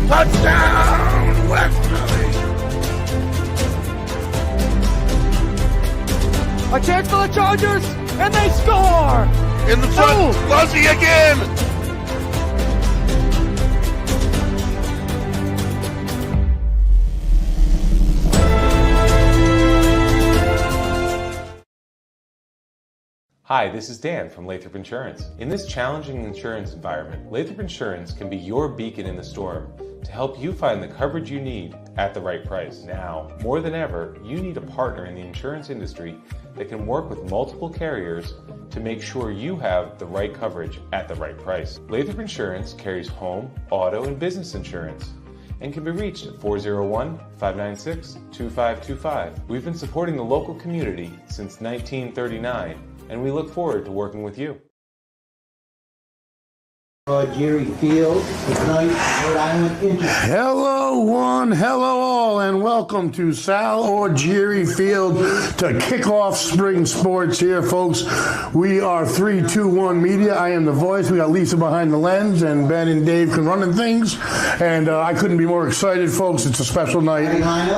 Touchdown, Westerly! A chance for the Chargers, and they score! In the front, Fuzzy again! Hi, this is Dan from Lathrop Insurance. In this challenging insurance environment, Lathrop Insurance can be your beacon in the storm to help you find the coverage you need at the right price. Now, more than ever, you need a partner in the insurance industry that can work with multiple carriers to make sure you have the right coverage at the right price. Lathrop Insurance carries home, auto, and business insurance and can be reached at 401-596-2525. We've been supporting the local community since 1939, and we look forward to working with you. Jerry Field, tonight, Rhode Island Interest. Hello one, hello all, and welcome to Sal or Jerry Field to kick off spring sports here, folks. We are 321 Media. I am the voice. We got Lisa behind the lens, and Ben and Dave can run things. And I couldn't be more excited, folks. It's a special night.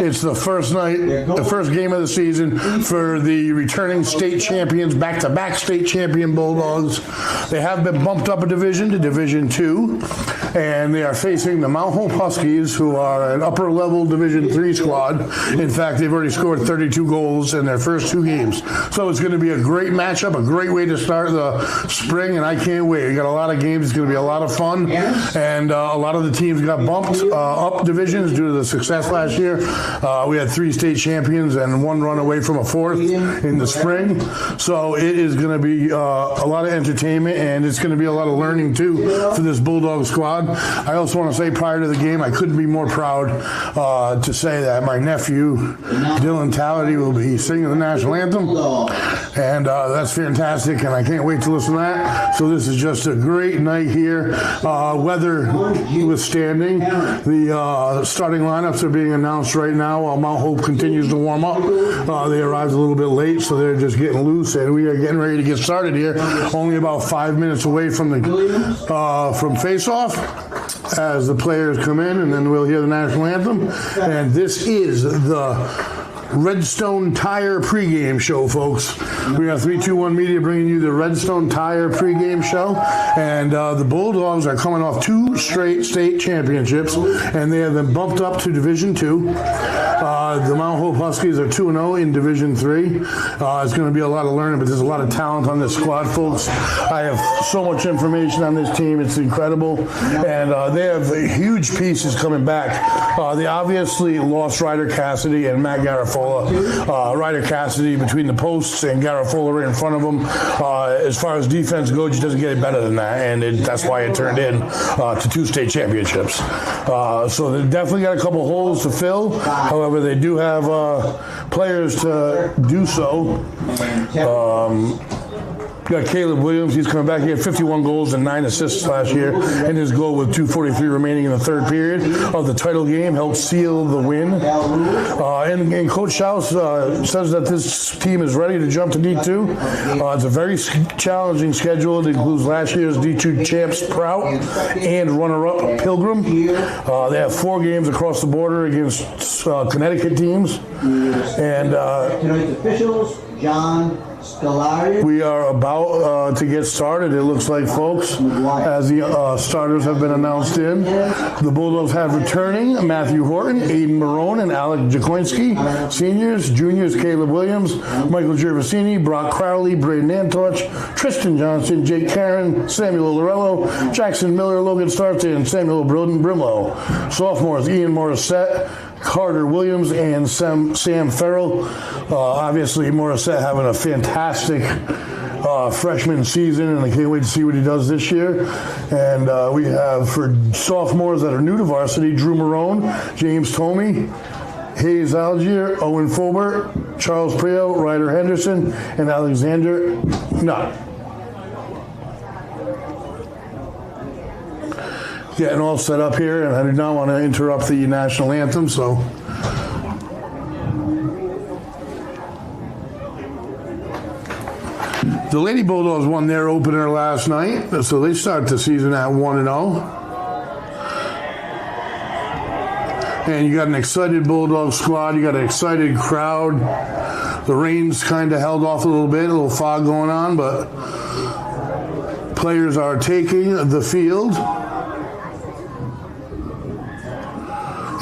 It's the first night, the first game of the season for the returning state champions, back-to-back state champion Bulldogs. They have been bumped up a division to Division 2, and they are facing the Mount Hope Huskies, who are an upper-level Division 3 squad. In fact, they've already scored 32 goals in their first 2 games. So it's going to be a great matchup, a great way to start the spring, and I can't wait. We got a lot of games. It's going to be a lot of fun, and a lot of the teams got bumped up divisions due to the success last year. We had 3 state champions and 1 run away from a 4th in the spring. So it is going to be a lot of entertainment, and it's going to be a lot of learning, too, for this Bulldog squad. I also want to say prior to the game, I couldn't be more proud to say that my nephew, Dylan Tallady, will be singing the national anthem, and that's fantastic, and I can't wait to listen to that. So this is just a great night here. Weather withstanding. The starting lineups are being announced right now while Mount Hope continues to warm up. They arrived a little bit late, so they're just getting loose, and we are getting ready to get started here. Only about 5 minutes away from the from face-off as the players come in, and then we'll hear the national anthem. And this is the Redstone Tire pregame show, folks. We got 321 Media bringing you the Redstone Tire pregame show, and the Bulldogs are coming off 2 straight state championships, and they have been bumped up to Division 2. The Mount Hope Huskies are 2-0 in Division 3. It's going to be a lot of learning, but there's a lot of talent on this squad, folks. I have so much information on this team. It's incredible, and they have huge pieces coming back. They obviously lost Ryder Cassidy and Matt Garofalo. Ryder Cassidy between the posts and Garofalo right in front of him. As far as defense goes, it doesn't get any better than that, and that's why it turned in to 2 state championships. So they definitely got a couple holes to fill. However, they do have players to do so. Got Caleb Williams. He's coming back. He had 51 goals and 9 assists last year in his goal with 2:43 remaining in the 3rd period of the title game. Helped seal the win. And Coach Schaus says that this team is ready to jump to D2. It's a very challenging schedule. It includes last year's D2 champs Prout and runner-up Pilgrim. They have 4 games across the border against Connecticut teams. And Tonight's officials, John Scolari. We are about to get started, it looks like, folks, as the starters have been announced in. The Bulldogs have returning Matthew Horton, Aiden Marone, and Alec Jakoinski. Seniors, juniors, Caleb Williams, Michael Gervasini, Brock Crowley, Braden Antorch, Tristan Johnson, Jake Karen, Samuel Lorello, Jackson Miller, Logan Starton, and Samuel Brimlow. Sophomores, Ian Morissette, Carter Williams, and Sam Farrell. Obviously, Morissette having a fantastic freshman season, and I can't wait to see what he does this year. And we have, for sophomores that are new to varsity, Drew Marone, James Tomey, Hayes Algier, Owen Fulbert, Charles Prio, Ryder Henderson, and Alexander Nutt. Getting all set up here, and I do not want to interrupt the national anthem, so. The Lady Bulldogs won their opener last night, so they start the season at 1-0. And you got an excited Bulldog squad. You got an excited crowd. The rain's kind of held off a little bit, a little fog going on, but players are taking the field.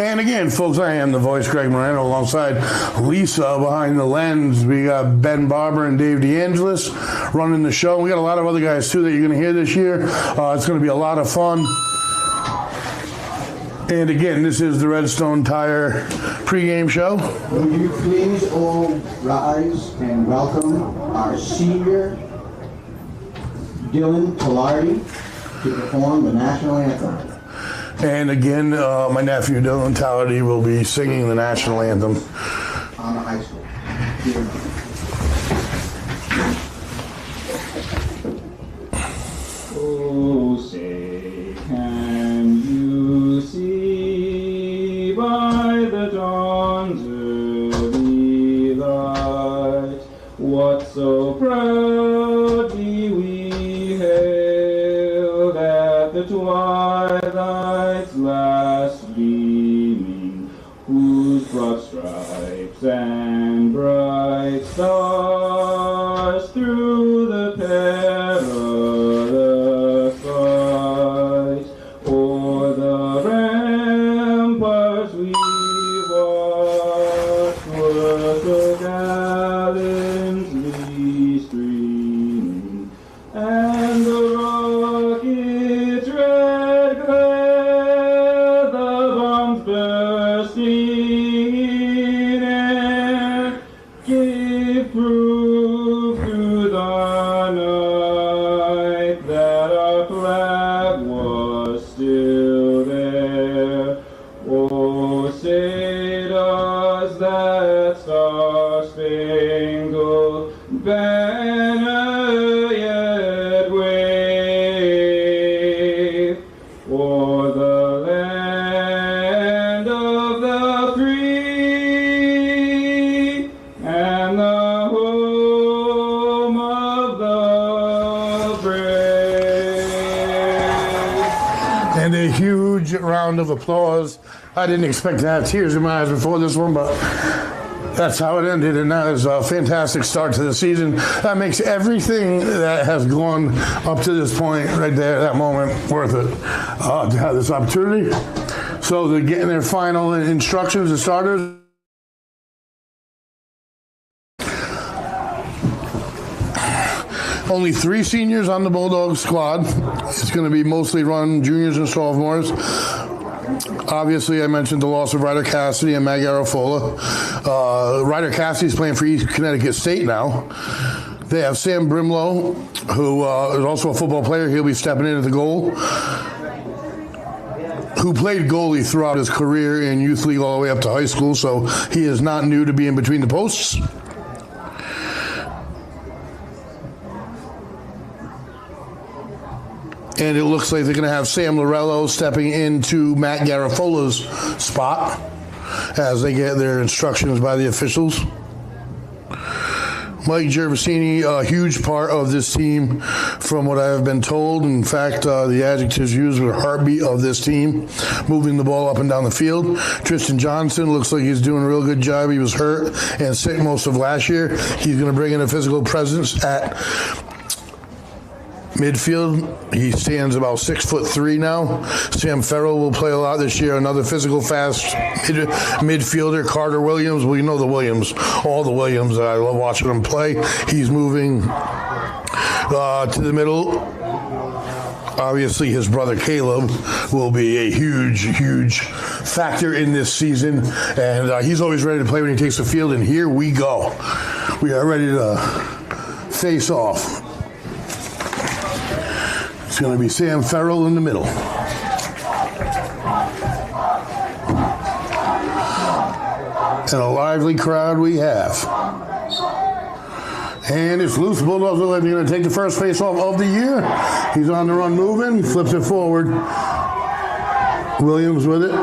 And again, folks, I am the voice, Greg Moreno, alongside Lisa behind the lens. We got Ben Barber and Dave DeAngelis running the show. We got a lot of other guys, too, that you're going to hear this year. It's going to be a lot of fun. And again, this is the Redstone Tire pregame show. Would you please all rise and welcome our senior, Dylan Pilardi, to perform the national anthem. And again, my nephew Dylan Talladie will be singing the national anthem. On the high school. Here. Oh, say, can you see by the dawn's early light what so proudly we hailed at the twilight's last gleaming, whose broad stripes and bright stars through the perilous fight o'er the ramparts we watched were so gallantly streaming, and the rocket's red glare, the bombs bursting in air, gave proof through the night that our flag was still there. Oh, say does that star-spangled banner yet wave o'er the land of the free and the home of the brave? And a huge round of applause. I didn't expect to have tears in my eyes before this one, but that's how it ended, and that is a fantastic start to the season. That makes everything that has gone up to this point right there, that moment, worth it to have this opportunity. So they're getting their final instructions, the starters. Only 3 seniors on the Bulldogs squad. It's going to be mostly run juniors and sophomores. Obviously, I mentioned the loss of Ryder Cassidy and Mag Arafola. Ryder Cassidy's playing for East Connecticut State now. They have Sam Brimlow, who is also a football player. He'll be stepping in at the goal. Who played goalie throughout his career in youth league all the way up to high school, so he is not new to being between the posts. And it looks like they're going to have Sam Lorello stepping into Matt Garafola's spot as they get their instructions by the officials. Mike Gervasini, a huge part of this team from what I have been told. In fact, the adjectives used were heartbeat of this team, moving the ball up and down the field. Tristan Johnson looks like he's doing a real good job. He was hurt and sick most of last year. He's going to bring in a physical presence at midfield. He stands about 6'3" now. Sam Farrell will play a lot this year. Another physical, fast midfielder. Carter Williams. Well, you know the Williams. All the Williams. I love watching them play. He's moving to the middle. Obviously, his brother Caleb will be a huge factor in this season. And he's always ready to play when he takes the field. And here we go. We are ready to face off. It's going to be Sam Farrell in the middle. And a lively crowd we have. And it's loose. Bulldogs look like they're going to take the first face-off of the year. He's on the run moving, flips it forward. Williams with it.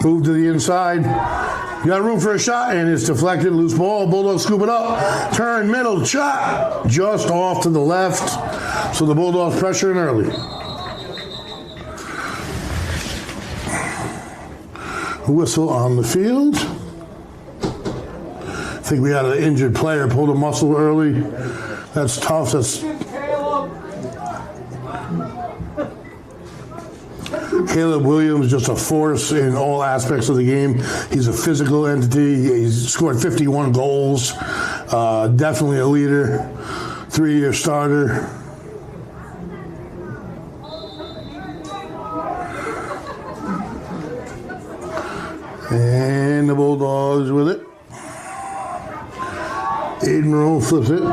Move to the inside. You got room for a shot, and it's deflected. Loose ball. Bulldogs scoop it up. Turn, middle, shot. Just off to the left. So the Bulldogs pressuring early. Whistle on the field. I think we had an injured player, pulled a muscle early. That's tough. That's Caleb Williams, just a force in all aspects of the game. He's a physical entity. He's scored 51 goals. Definitely a leader. 3-year starter. And the Bulldogs with it. Aiden Rowe flips it.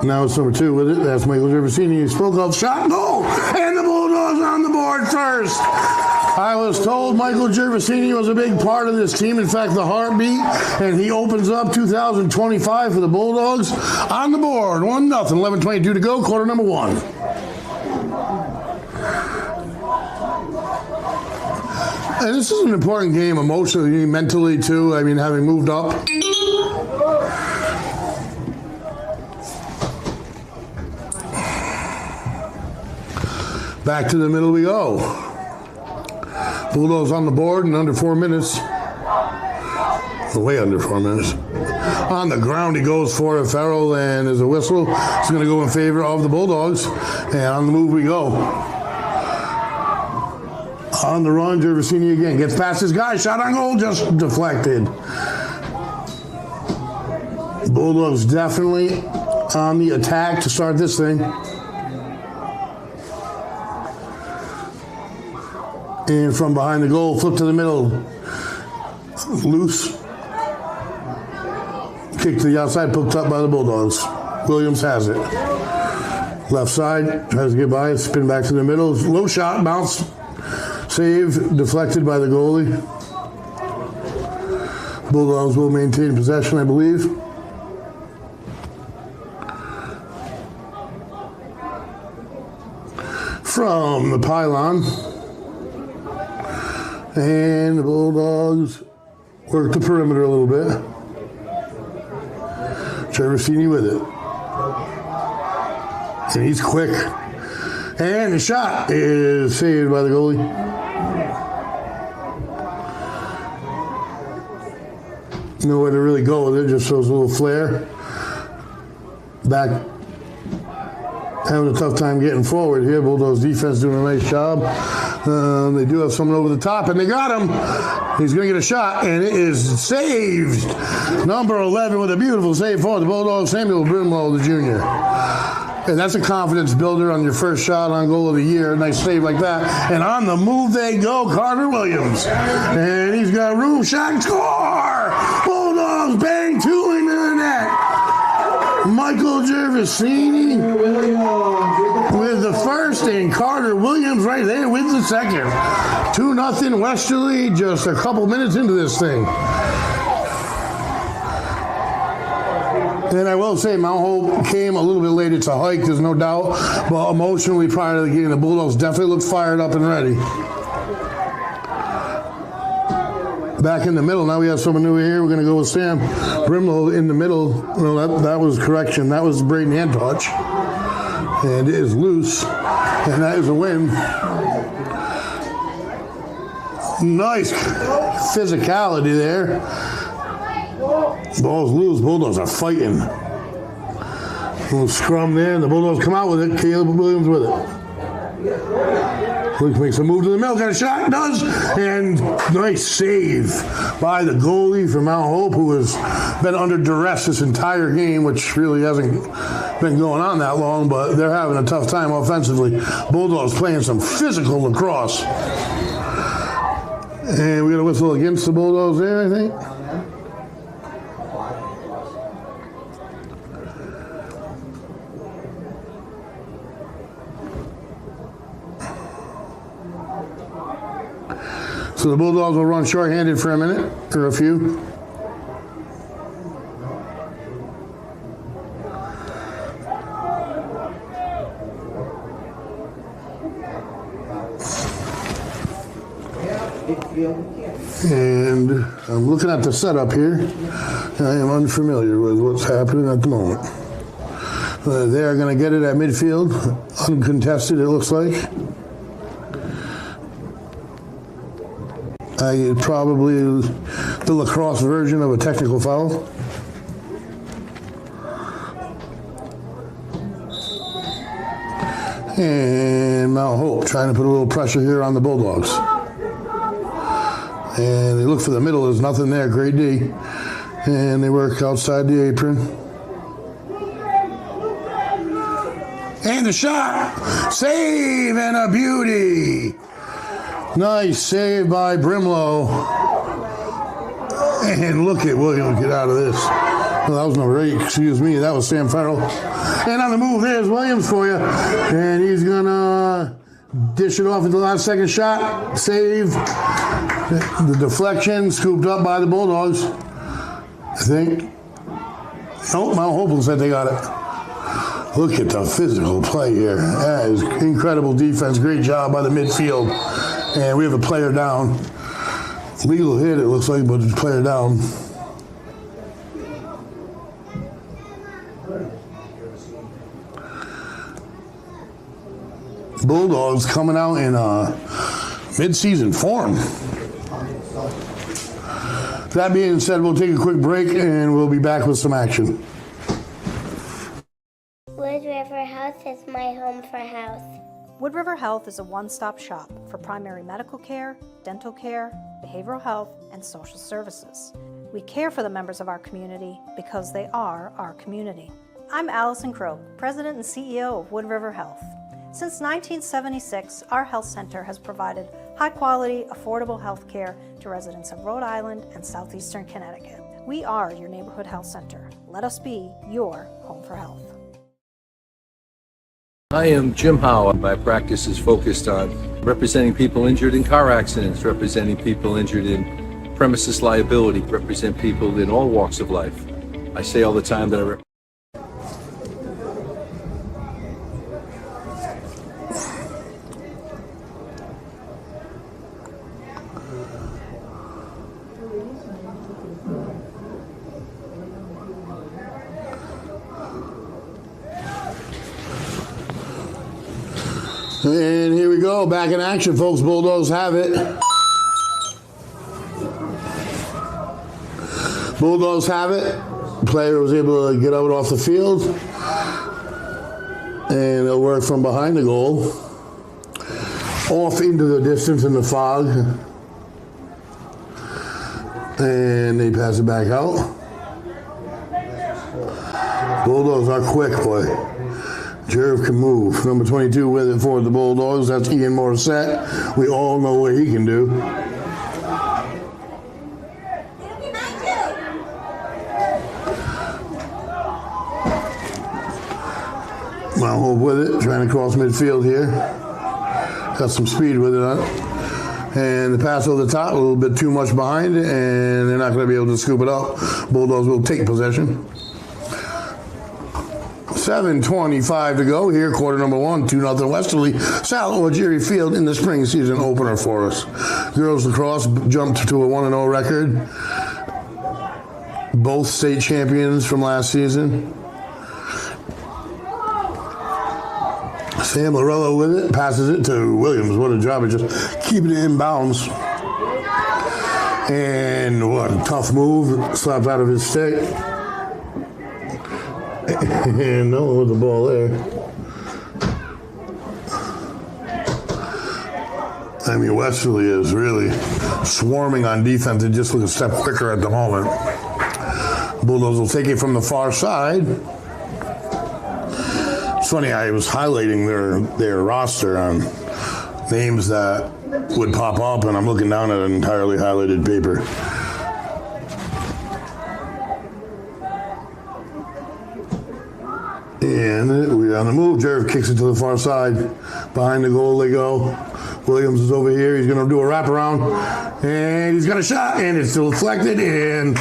Now it's number 2 with it. That's Michael Gervasini. He spoke up, shot, goal! And the Bulldogs on the board first. I was told Michael Gervasini was a big part of this team. In fact, the heartbeat. And he opens up 2025 for the Bulldogs on the board. 1-0. 11:22 to go. Quarter number 1. And this is an important game emotionally, mentally too. I mean, having moved up. Back to the middle we go. Bulldogs on the board in under 4 minutes. Way under 4 minutes. On the ground he goes for it. Farrell, and there's a whistle. It's going to go in favor of the Bulldogs. And on the move we go. On the run, Gervasini again. Gets past his guy. Shot on goal, just deflected. Bulldogs definitely on the attack to start this thing. And from behind the goal, flip to the middle. Loose. Kick to the outside, poked up by the Bulldogs. Williams has it. Left side, tries to get by it, spin back to the middle. Low shot, bounce. Save, deflected by the goalie. Bulldogs will maintain possession, I believe. From the pylon. And the Bulldogs work the perimeter a little bit. Gervasini with it. And he's quick. And the shot is saved by the goalie. Nowhere to really go with it, just shows a little flare. Back, having a tough time getting forward here. Bulldogs defense doing a nice job. They do have someone over the top, and they got him. He's going to get a shot, and it is saved. Number 11 with a beautiful save for the Bulldogs, Samuel Brimlow, the junior. And that's a confidence builder on your first shot on goal of the year. Nice save like that. And on the move they go, Carter Williams. And he's got room, shot, score! Bulldogs bang 2 into the net. Michael Gervasini with the first, and Carter Williams right there with the second. 2-0 Westerly, just a couple minutes into this thing. And I will say, Mount Hope came a little bit late. It's a hike, there's no doubt. But emotionally, prior to the game, the Bulldogs definitely looked fired up and ready. Back in the middle, now we have someone new here. We're going to go with Sam Brimlow in the middle. No, that was correction. That was Braden Antouch. And it is loose. And that is a win. Nice physicality there. Ball's loose. Bulldogs are fighting. A little scrum there, and the Bulldogs come out with it. Caleb Williams with it. Luke makes a move to the middle, got a shot, does, and nice save by the goalie from Mount Hope, who has been under duress this entire game, which really hasn't been going on that long, but they're having a tough time offensively. Bulldogs playing some physical lacrosse. And we got a whistle against the Bulldogs there, I think. So the Bulldogs will run short-handed for a minute, or a few. And I'm looking at the setup here. I am unfamiliar with what's happening at the moment. They are going to get it at midfield, uncontested it looks like. Probably the lacrosse version of a technical foul. And Mount Hope trying to put a little pressure here on the Bulldogs. And they look for the middle, there's nothing there, great D. And they work outside the apron. And the shot, save and a beauty. Nice save by Brimlow. And look at Williams get out of this. Well, that was number 8, excuse me, that was Sam Farrell. And on the move, there's Williams for you. And he's gonna dish it off into the last second shot. Save. The deflection scooped up by the Bulldogs. I think. Oh, Mount Hope looks like they got it. Look at the physical play here. That is incredible defense. Great job by the midfield. And we have a player down. Legal hit, it looks like, but it's player down. Bulldogs coming out in mid-season form. That being said, we'll take a quick break and we'll be back with some action. Wood River Health is my home for health. Wood River Health is a one-stop shop for primary medical care, dental care, behavioral health, and social services. We care for the members of our community because they are our community. I'm Allison Croak, President and CEO of Wood River Health. Since 1976, our health center has provided high-quality, affordable health care to residents of Rhode Island and southeastern Connecticut. We are your neighborhood health center. Let us be your home for health. I am Jim Howe. My practice is focused on representing people injured in car accidents, representing people injured in premises liability, represent people in all walks of life. I say all the time that I And here we go, back in action, folks. Bulldogs have it. Bulldogs have it. Player was able to get out off the field. And they'll work from behind the goal. Off into the distance in the fog. And they pass it back out. Bulldogs are quick, boy. Jerv can move. Number 22 with it for the Bulldogs. That's Ian Morissette. We all know what he can do. Mount Hope with it, trying to cross midfield here. Got some speed with it on it. And the pass over the top, a little bit too much behind it, and they're not going to be able to scoop it up. Bulldogs will take possession. 7:25 to go here, quarter number 1, 2-0 Westerly. Sal Orgiri Field in the spring season opener for us. Girls lacrosse jumped to a 1-0 record. Both state champions from last season. Sam Lorello with it, passes it to Williams. What a job of just keeping it in bounds. And what a tough move, slapped out of his stick. And no one with the ball there. I mean, Westerly is really swarming on defense. They just look a step quicker at the moment. Bulldogs will take it from the far side. It's funny, I was highlighting their roster on names that would pop up, and I'm looking down at an entirely highlighted paper. And we're on the move. Jerv kicks it to the far side. Behind the goal they go. Williams is over here. He's going to do a wraparound. And he's got a shot. And it's deflected. And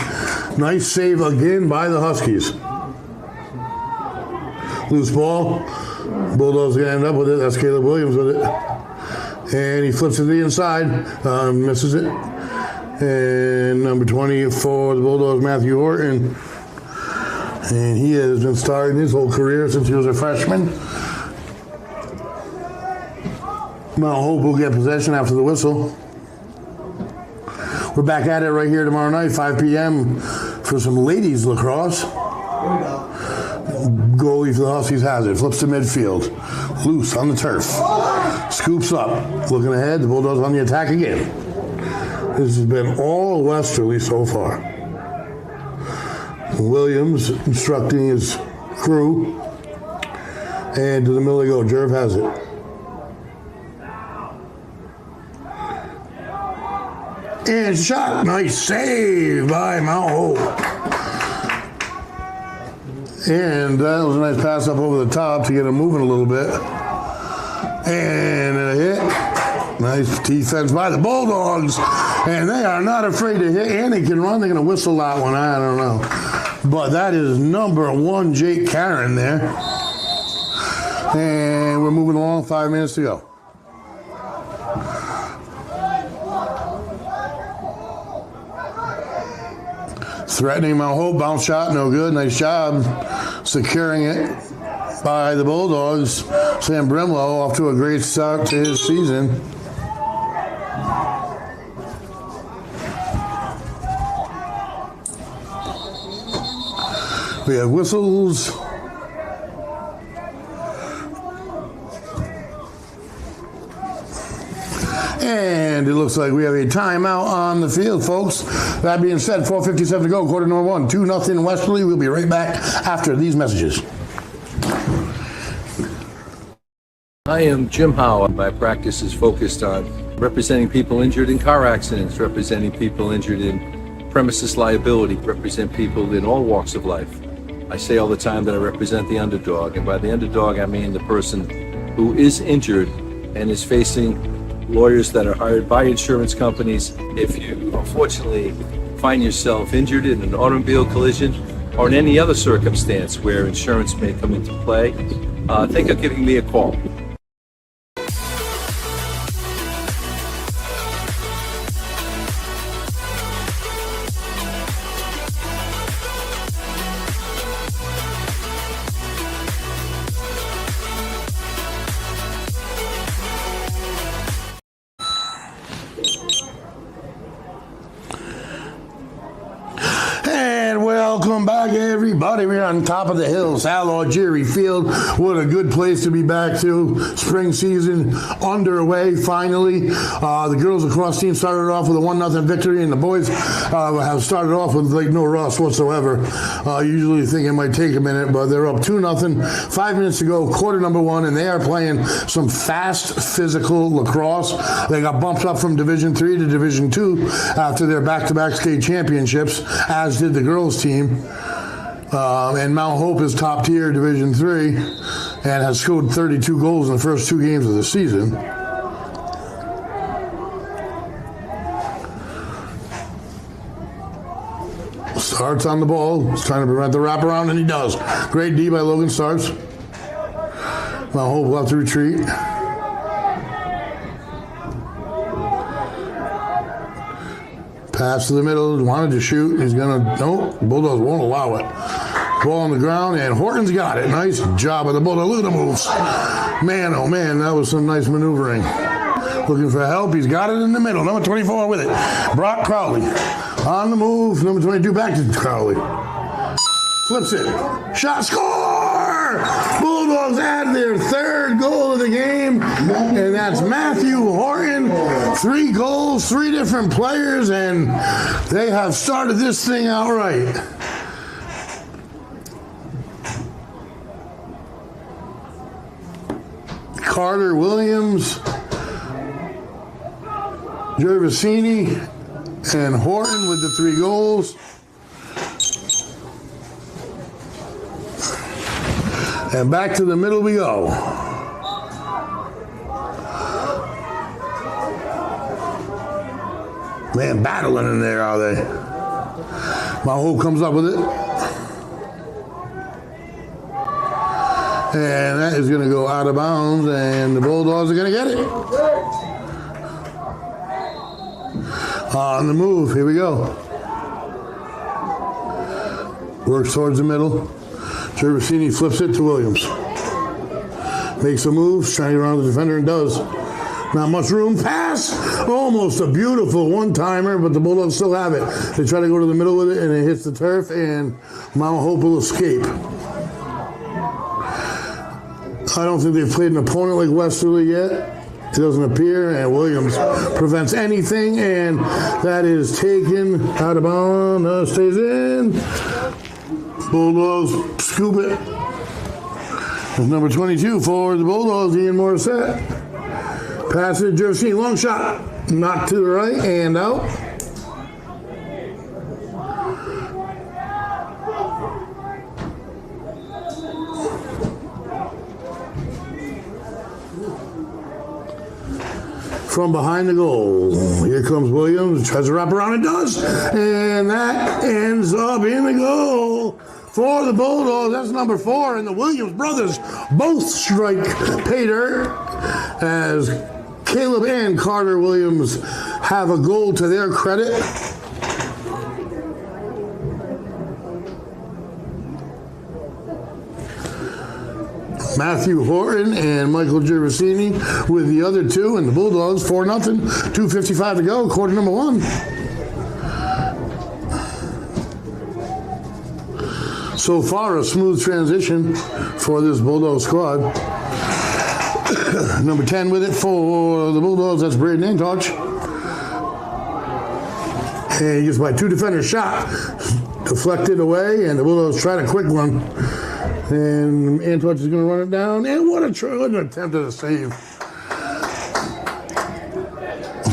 nice save again by the Huskies. Loose ball. Bulldogs going to end up with it. That's Caleb Williams with it. And he flips it to the inside. Misses it. And number 20 for the Bulldogs, Matthew Horton. And he has been starting his whole career since he was a freshman. Mount Hope will get possession after the whistle. We're back at it right here tomorrow night, 5 p.m. for some ladies lacrosse. Goalie for the Huskies has it. Flips to midfield. Loose on the turf. Scoops up. Looking ahead, the Bulldogs on the attack again. This has been all Westerly so far. Williams instructing his crew. And to the middle they go. Jerv has it. And shot. Nice save by Mount Hope. And that was a nice pass up over the top to get him moving a little bit. And a hit. Nice defense by the Bulldogs. And they are not afraid to hit. And they can run. They're going to whistle that one. I don't know. But that is number 1, Jake Karen there. And we're moving along. 5 minutes to go. Threatening Mount Hope, bounce shot, no good. Nice job securing it by the Bulldogs. Sam Brimlow off to a great start to his season. We have whistles. And it looks like we have a timeout on the field, folks. That being said, 4:57 to go, quarter number 1, 2-0 Westerly. We'll be right back after these messages. I am Jim Howe. My practice is focused on representing people injured in car accidents, representing people injured in premises liability, represent people in all walks of life. I say all the time that I represent the underdog, and by the underdog I mean the person who is injured and is facing lawyers that are hired by insurance companies. If you unfortunately find yourself injured in an automobile collision or in any other circumstance where insurance may come into play, think of giving me a call. Welcome back, everybody. We're on top of the hill, Sal Algieri Field. What a good place to be back to. Spring season underway, finally. The girls lacrosse team started off with a 1-0 victory, and the boys have started off with like no rust whatsoever. Usually think it might take a minute, but they're up 2-0. 5 minutes to go, quarter number 1, and they are playing some fast, physical lacrosse. They got bumped up from Division 3 to Division 2 after their back-to-back state championships, as did the girls team. And Mount Hope is top tier Division 3 and has scored 32 goals in the first 2 games of the season. Starts on the ball. He's trying to prevent the wraparound, and he does. Great D by Logan Starks. Mount Hope will have to retreat. Pass to the middle, wanted to shoot. He's going to, nope, Bulldogs won't allow it. Ball on the ground, and Horton's got it. Nice job of the Bulldogs. Look at the moves. Man, oh man, that was some nice maneuvering. Looking for help. He's got it in the middle. Number 24 with it. Brock Crowley. On the move. Number 22 back to Crowley. Flips it. Shot. Score! Bulldogs add their 3rd goal of the game, and that's Matthew Horton. 3 goals, 3 different players, and they have started this thing out right. Carter Williams, Gervasini, and Horton with the 3 goals. And back to the middle we go. Man, battling in there, are they? Mount Hope comes up with it. And that is going to go out of bounds, and the Bulldogs are going to get it. On the move, here we go. Works towards the middle. Gervasini flips it to Williams. Makes a move, trying to get around the defender, and does. Not much room. Pass. Almost a beautiful one-timer, but the Bulldogs still have it. They try to go to the middle with it, and it hits the turf, and Mount Hope will escape. I don't think they've played an opponent like Westerly yet. It doesn't appear, and Williams prevents anything, and that is taken out of bounds. Stays in. Bulldogs scoop it. With number 22 for the Bulldogs, Ian Morissette. Pass it to Jersey, long shot. Knocked to the right and out. From behind the goal. Here comes Williams, tries to wrap around, and does. And that ends up in the goal for the Bulldogs. That's number 4, and the Williams brothers both strike pay dirt as Caleb and Carter Williams have a goal to their credit. Matthew Horton and Michael Gervasini with the other two, and the Bulldogs 4-0, 2:55 to go, quarter number 1. So far, a smooth transition for this Bulldog squad. Number 10 with it for the Bulldogs, that's Braden Antoch. And he gets by 2 defenders shot, deflected away, and the Bulldogs tried a quick one. And Antoch is going to run it down, and what an attempt at a save.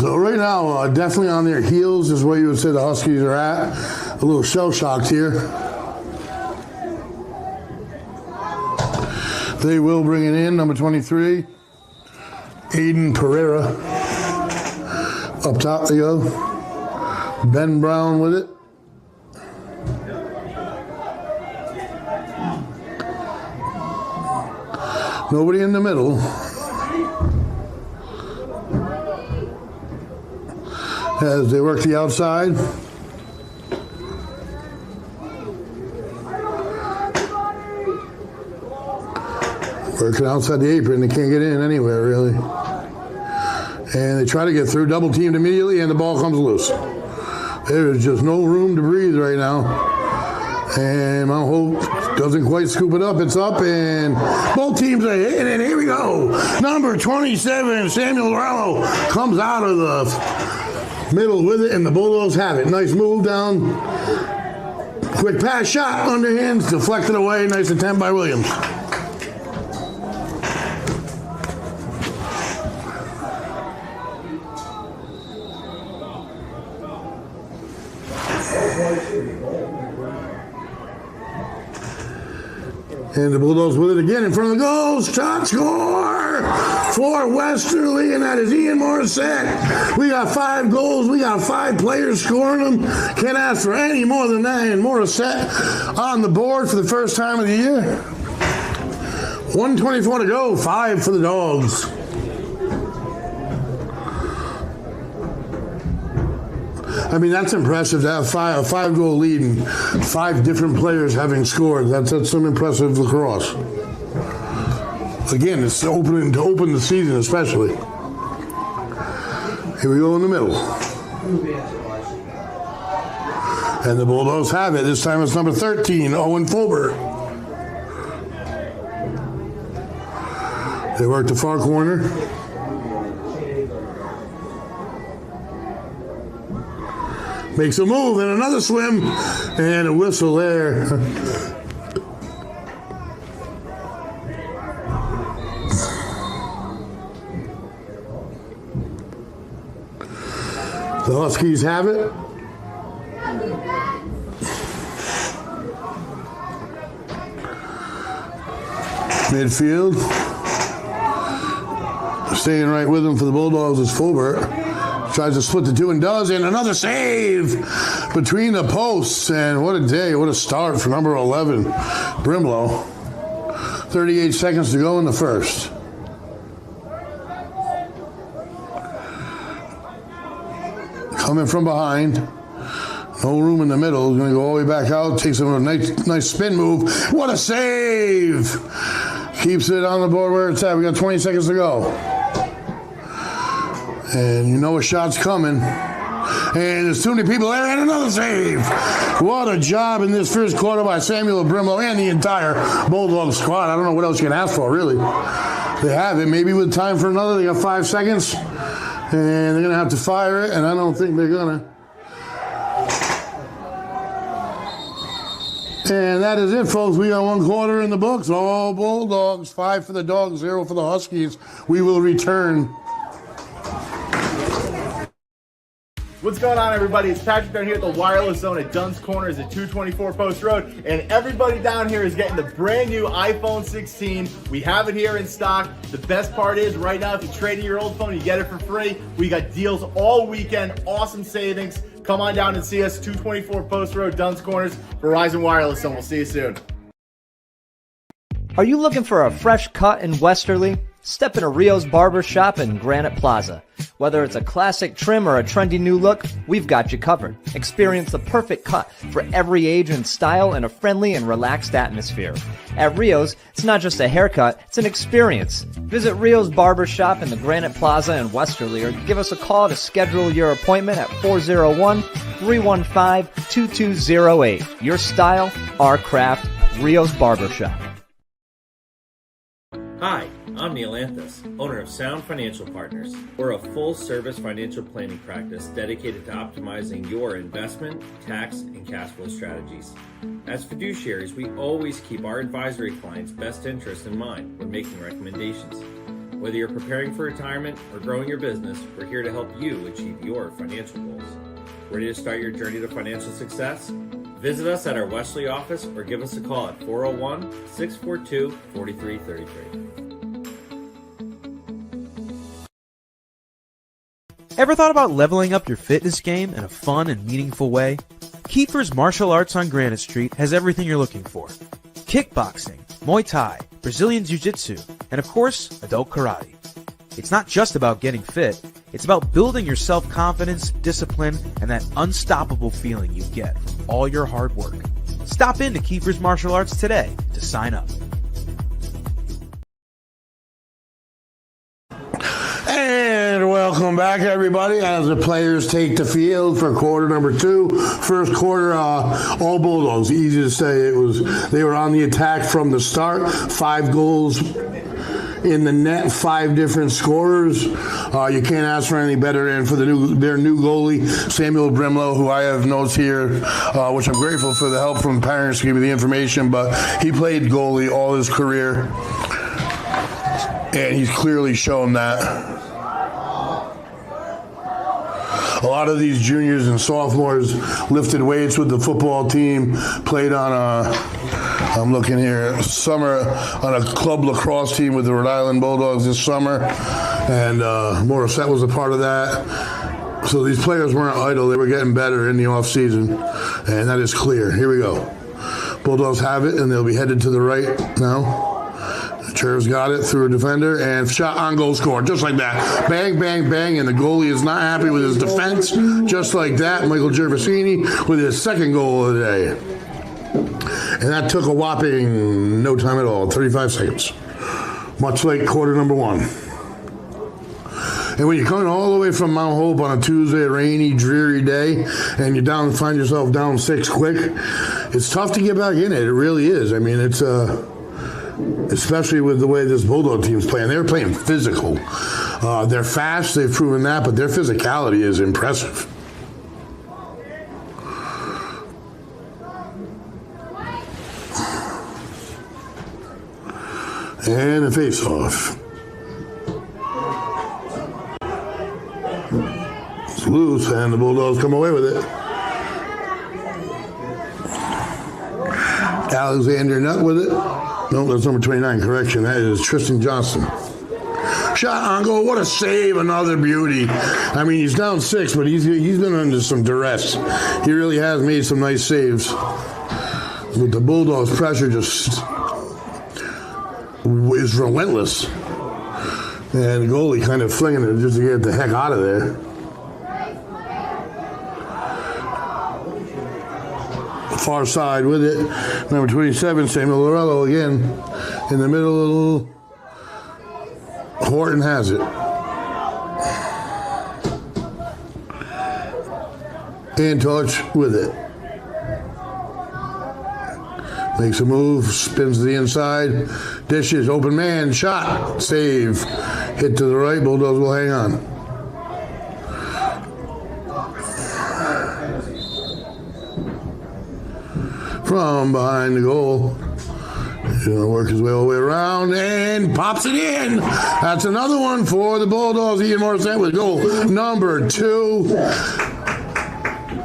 So right now, definitely on their heels is where you would say the Huskies are at. A little shell-shocked here. They will bring it in, number 23, Aiden Pereira. Up top they go. Ben Brown with it. Nobody in the middle. As they work the outside. Working outside the apron, they can't get in anywhere really. And they try to get through, double teamed immediately, and the ball comes loose. There is just no room to breathe right now. And Mount Hope doesn't quite scoop it up. It's up, and both teams are hitting, and here we go. Number 27, Samuel Rallo, comes out of the middle with it, and the Bulldogs have it. Nice move down. Quick pass, shot, underhands, deflected away. Nice attempt by Williams. And the Bulldogs with it again in front of the goal. Shot, score for Westerly, and that is Ian Morissette. We got 5 goals. We got 5 players scoring them. Can't ask for any more than that. And Morissette on the board for the first time of the year. 1:24 to go. 5 for the Dogs. I mean, that's impressive to have a 5-goal lead and 5 different players having scored. That's some impressive lacrosse. Again, it's to open the season especially. Here we go in the middle. And the Bulldogs have it. This time it's number 13, Owen Fulbert. They work the far corner. Makes a move and another swim, and a whistle there. The Huskies have it. Midfield. Staying right with them for the Bulldogs is Fulbert. Tries to split the two and does, and another save between the posts. And what a day, what a start for number 11, Brimlow. 38 seconds to go in the first. Coming from behind. No room in the middle. He's going to go all the way back out. Takes him a nice spin move. What a save! Keeps it on the board where it's at. We got 20 seconds to go. And you know a shot's coming. And there's too many people there, and another save. What a job in this first quarter by Samuel Brimlow and the entire Bulldog squad. I don't know what else you can ask for, really. They have it. Maybe with time for another, they got 5 seconds. And they're going to have to fire it, and I don't think they're going to. And that is it, folks. We got 1 quarter in the books. All Bulldogs. 5 for the Dogs, 0 for the Huskies. We will return. What's going on, everybody? It's Patrick down here at the Wireless Zone at Dunn's Corners at 224 Post Road, and everybody down here is getting the brand new iPhone 16. We have it here in stock. The best part is, right now, if you trade in your old phone, you get it for free. We got deals all weekend, awesome savings. Come on down and see us, 224 Post Road, Dunn's Corners, Verizon Wireless Zone. We'll see you soon. Are you looking for a fresh cut in Westerly? Step into Rio's Barber Shop in Granite Plaza. Whether it's a classic trim or a trendy new look, we've got you covered. Experience the perfect cut for every age and style in a friendly and relaxed atmosphere. At Rio's, it's not just a haircut, it's an experience. Visit Rio's Barber Shop in the Granite Plaza in Westerly or give us a call to schedule your appointment at 401-315-2208. Your style, our craft, Rio's Barber Shop. Hi, I'm Neil Anthus, owner of Sound Financial Partners. We're a full-service financial planning practice dedicated to optimizing your investment, tax, and cash flow strategies. As fiduciaries, we always keep our advisory clients' best interests in mind when making recommendations. Whether you're preparing for retirement or growing your business, we're here to help you achieve your financial goals. Ready to start your journey to financial success? Visit us at our Westerly office or give us a call at 401-642-4333. Ever thought about leveling up your fitness game in a fun and meaningful way? Kiefer's Martial Arts on Granite Street has everything you're looking for. Kickboxing, Muay Thai, Brazilian Jiu-Jitsu, and of course, adult karate. It's not just about getting fit, it's about building your self-confidence, discipline, and that unstoppable feeling you get from all your hard work. Stop into Kiefer's Martial Arts today to sign up. And welcome back, everybody, as the players take the field for quarter number 2. First quarter, all Bulldogs. Easy to say. They were on the attack from the start. 5 goals in the net, 5 different scorers. You can't ask for any better. And for their new goalie, Samuel Brimlow, who I have notes here, which I'm grateful for the help from parents to give me the information, but he played goalie all his career, and he's clearly shown that. A lot of these juniors and sophomores lifted weights with the football team, played on I'm looking here, summer on a club lacrosse team with the Rhode Island Bulldogs this summer, and Morissette was a part of that. So these players weren't idle. They were getting better in the off season, and that is clear. Here we go. Bulldogs have it, and they'll be headed to the right now. Cherv's got it through a defender, and shot on goal, score, just like that. Bang, bang, bang, and the goalie is not happy with his defense. Just like that, Michael Gervasini with his 2nd goal of the day. And that took a whopping no time at all, 35 seconds. Much like quarter number 1. And when you're coming all the way from Mount Hope on a Tuesday, rainy, dreary day, and you find yourself down 6 quick, it's tough to get back in it. It really is. I mean, it's especially with the way this Bulldog team's playing. They're playing physical. They're fast, they've proven that, but their physicality is impressive. And a face-off. It's loose, and the Bulldogs come away with it. Alexander Nutt with it. No, that's number 29, correction. That is Tristan Johnson. Shot on goal, what a save, another beauty. I mean, he's down 6, but he's been under some duress. He really has made some nice saves. But the Bulldogs' pressure just is relentless. And the goalie kind of flinging it just to get the heck out of there. Far side with it. Number 27, Samuel Lorello again. In the middle. Horton has it. in touch with it. Makes a move, spins to the inside, dishes, open man, shot, save. Hit to the right, Bulldogs will hang on. From behind the goal. He's going to work his way all the way around and pops it in. That's another one for the Bulldogs. Ian Morissette with goal number 2.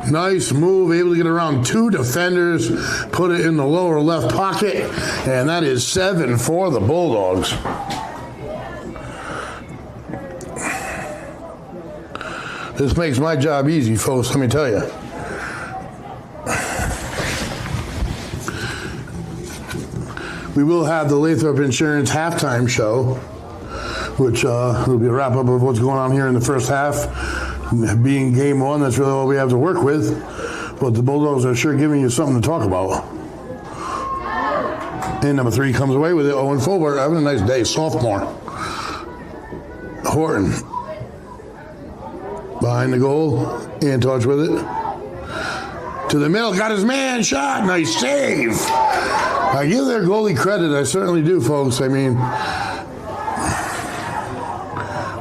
Nice move, able to get around 2 defenders, put it in the lower left pocket, and that is 7 for the Bulldogs. This makes my job easy, folks, let me tell you. We will have the Lathrop Insurance halftime show, which will be a wrap-up of what's going on here in the first half. Being game 1, that's really all we have to work with. But the Bulldogs are sure giving you something to talk about. And number 3 comes away with it. Owen Fulbert having a nice day, sophomore. Horton behind the goal, in touch with it. To the middle, got his man, shot, nice save. I give their goalie credit, I certainly do, folks. I mean,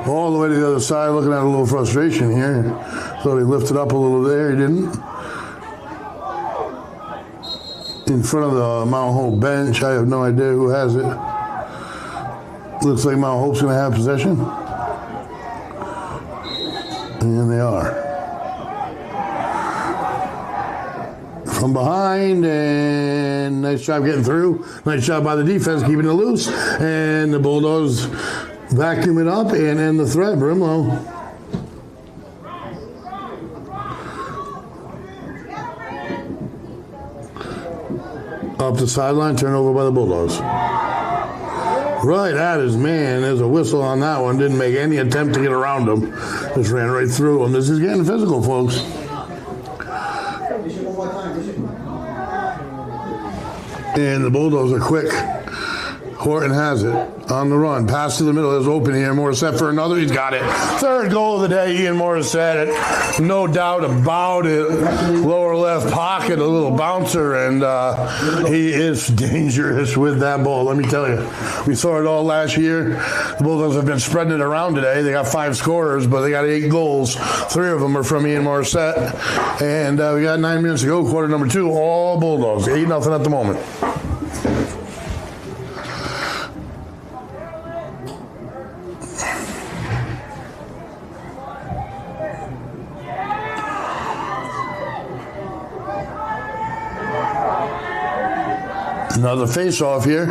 all the way to the other side, looking at a little frustration here. Thought he lifted up a little there, he didn't. In front of the Mount Hope bench, I have no idea who has it. Looks like Mount Hope's going to have possession. And they are. From behind, and nice job getting through. Nice job by the defense, keeping it loose. And the Bulldogs vacuum it up and end the threat. Brimlow. Up the sideline, turnover by the Bulldogs. Right at his man. There's a whistle on that one. Didn't make any attempt to get around him. Just ran right through him. This is getting physical, folks. And the Bulldogs are quick. Horton has it on the run. Pass to the middle is open here. Morissette for another. He's got it. 3rd goal of the day. Ian Morissette. No doubt about it. Lower left pocket, a little bouncer, and he is dangerous with that ball. Let me tell you. We saw it all last year. The Bulldogs have been spreading it around today. They got 5 scorers, but they got 8 goals. 3 of them are from Ian Morissette. And we got 9 minutes to go. Quarter number 2. All Bulldogs. 8-0 at the moment. Another face-off here.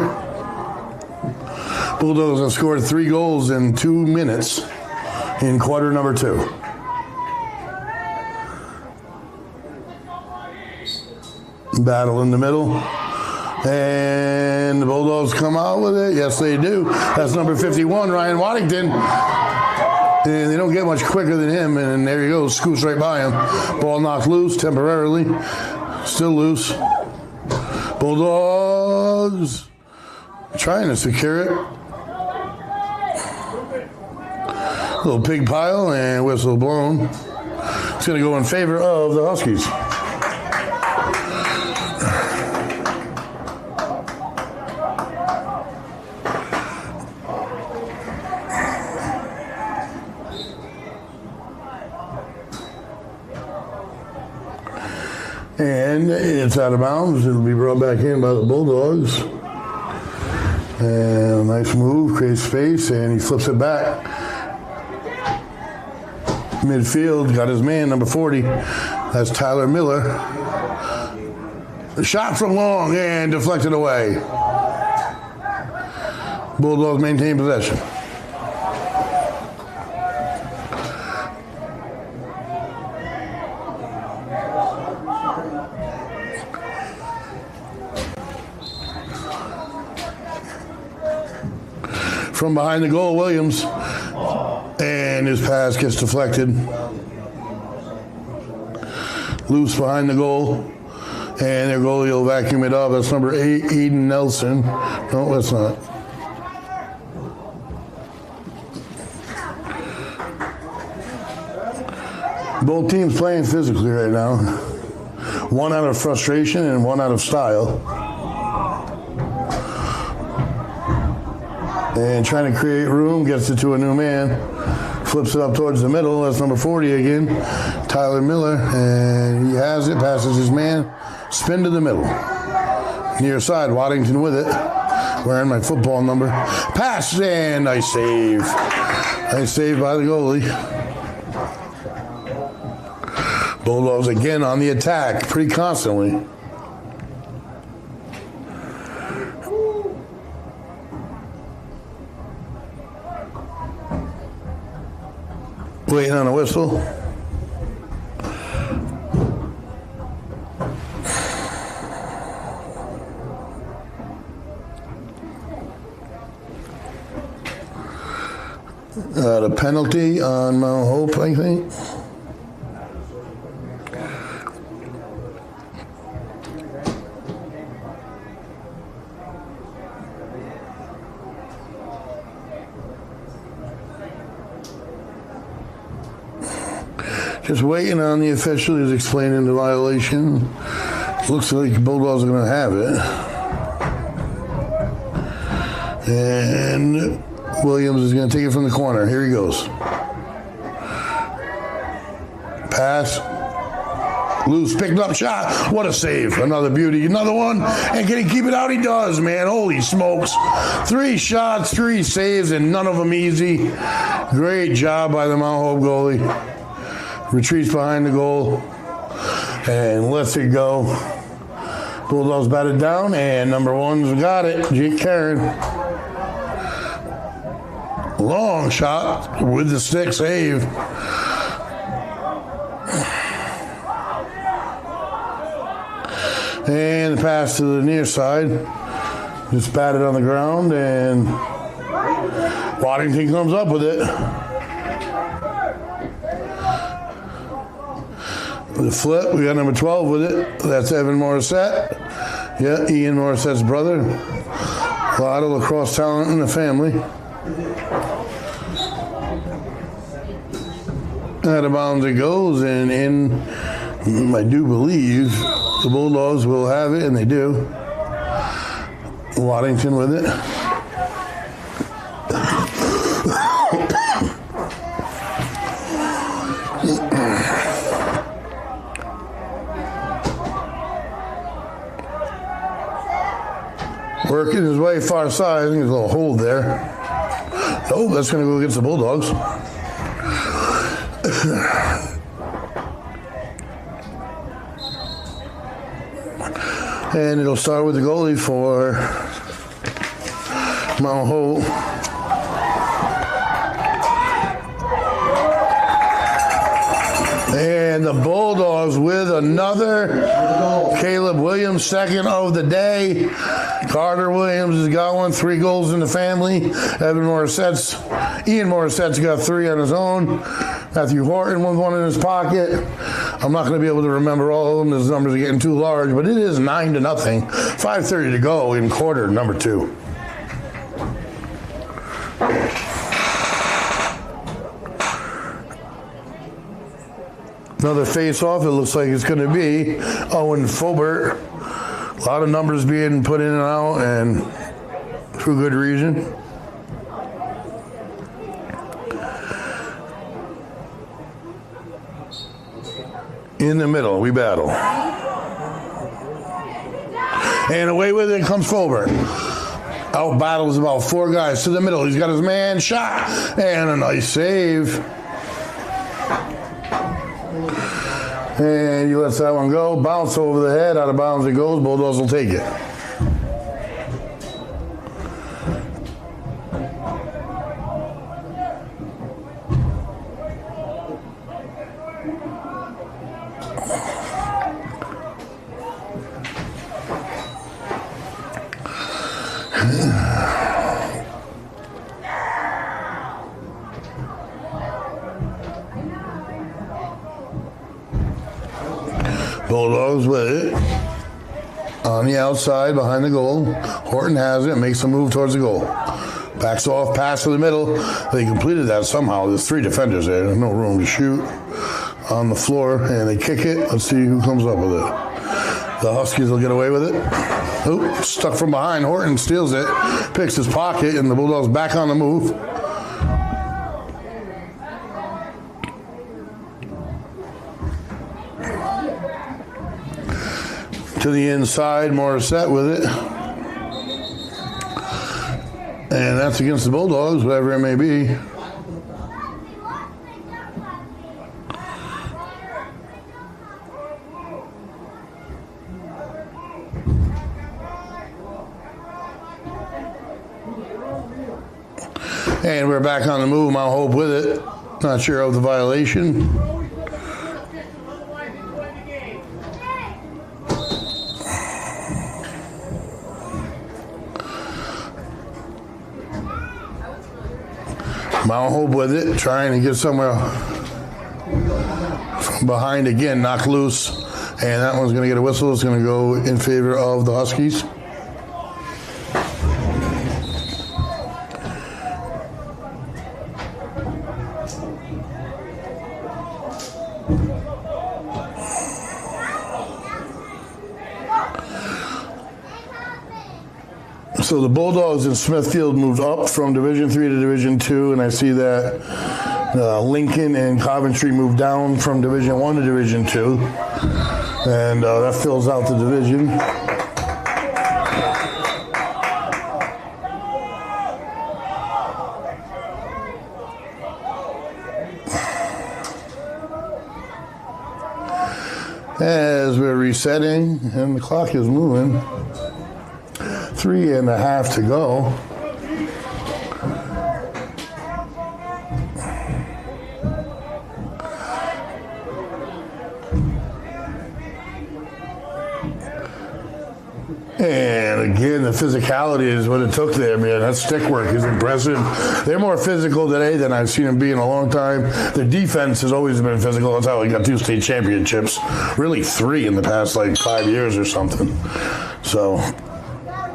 Bulldogs have scored 3 goals in 2 minutes in quarter number 2. Battle in the middle. And the Bulldogs come out with it. Yes, they do. That's number 51, Ryan Waddington. And they don't get much quicker than him. And there he goes, scoots right by him. Ball knocked loose temporarily. Still loose. Bulldogs trying to secure it. Little pig pile and whistle blown. It's going to go in favor of the Huskies. And it's out of bounds. It'll be brought back in by the Bulldogs. And a nice move, creates space, and he flips it back. Midfield, got his man, number 40. That's Tyler Miller. The shot from long and deflected away. Bulldogs maintain possession. From behind the goal, Williams, and his pass gets deflected. Loose behind the goal, and their goalie will vacuum it up. That's number 8, Eden Nelson. No, that's not. Both teams playing physically right now. One out of frustration and one out of style. And trying to create room, gets it to a new man. Flips it up towards the middle. That's number 40 again, Tyler Miller. And he has it, passes his man. Spin to the middle. Near side, Waddington with it. Wearing my football number. Pass, and nice save. Nice save by the goalie. Bulldogs again on the attack, pretty constantly. Waiting on a whistle. The penalty on Mount Hope, I think. Just waiting on the official. He's explaining the violation. Looks like the Bulldogs are going to have it. And Williams is going to take it from the corner. Here he goes. Pass. Loose, picked up shot. What a save. Another beauty. Another one. And can he keep it out? He does, man. Holy smokes. 3 shots, 3 saves, and none of them easy. Great job by the Mount Hope goalie. Retreats behind the goal and lets it go. Bulldogs batted down, and number 1's got it. Jake Karen. Long shot with the stick, save. And the pass to the near side. Just batted on the ground, and Waddington comes up with it. The flip, we got number 12 with it. That's Evan Morissette. Yeah, Ian Morissette's brother. A lot of lacrosse talent in the family. Out of bounds it goes, and in, I do believe, the Bulldogs will have it, and they do. Waddington with it. Working his way far side. I think there's a little hold there. Oh, that's going to go against the Bulldogs. And it'll start with the goalie for Mount Hope. And the Bulldogs with another. Caleb Williams, second of the day. Carter Williams has got one, 3 goals in the family. Ian Morissette's got 3 on his own. Matthew Horton with 1 in his pocket. I'm not going to be able to remember all of them. Those numbers are getting too large, but it is 9-0. 5:30 to go in quarter number 2. Another face-off. It looks like it's going to be Owen Fobert. A lot of numbers being put in and out, and for good reason. In the middle, we battle. And away with it comes Fobert. Out battles about 4 guys to the middle. He's got his man shot, and a nice save. And he lets that one go. Bounce over the head. Out of bounds it goes. Bulldogs will take it. Bulldogs with it. On the outside, behind the goal. Horton has it, makes a move towards the goal. Backs off, pass to the middle. They completed that somehow. There's 3 defenders there. There's no room to shoot. on the floor, and they kick it. Let's see who comes up with it. The Huskies will get away with it. Oh, stuck from behind. Horton steals it, picks his pocket, and the Bulldogs back on the move. To the inside, Morissette with it. And that's against the Bulldogs, whatever it may be. And we're back on the move, Mount Hope with it. Not sure of the violation. Mount Hope with it, trying to get somewhere from behind again, knocked loose. And that one's going to get a whistle. It's going to go in favor of the Huskies. So the Bulldogs in Smithfield moved up from Division III to Division II, and I see that Lincoln and Coventry moved down from Division I to Division II, and that fills out the division. As we're resetting, and the clock is moving. 3.5 to go. And again, the physicality is what it took there, man. That stick work is impressive. They're more physical today than I've seen them be in a long time. Their defense has always been physical. That's how they got 2 state championships. Really 3 in the past, 5 years or something. So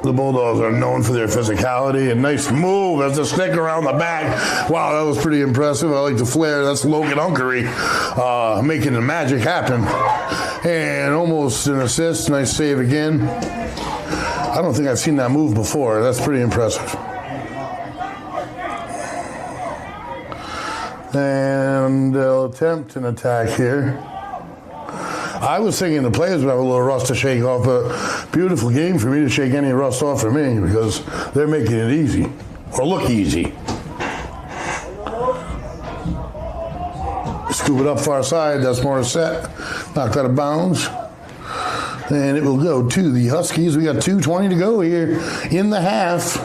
the Bulldogs are known for their physicality. And nice move as the stick around the back. Wow, that was pretty impressive. I like the flare. That's Logan Unkery making the magic happen. And almost an assist. Nice save again. I don't think I've seen that move before. That's pretty impressive. And they'll attempt an attack here. I was thinking the players would have a little rust to shake off, but beautiful game for me to shake any rust off for me because they're making it easy, or look easy. Scoop it up far side, that's Morissette. Knocked out of bounds. And it will go to the Huskies. We got 2:20 to go here in the half.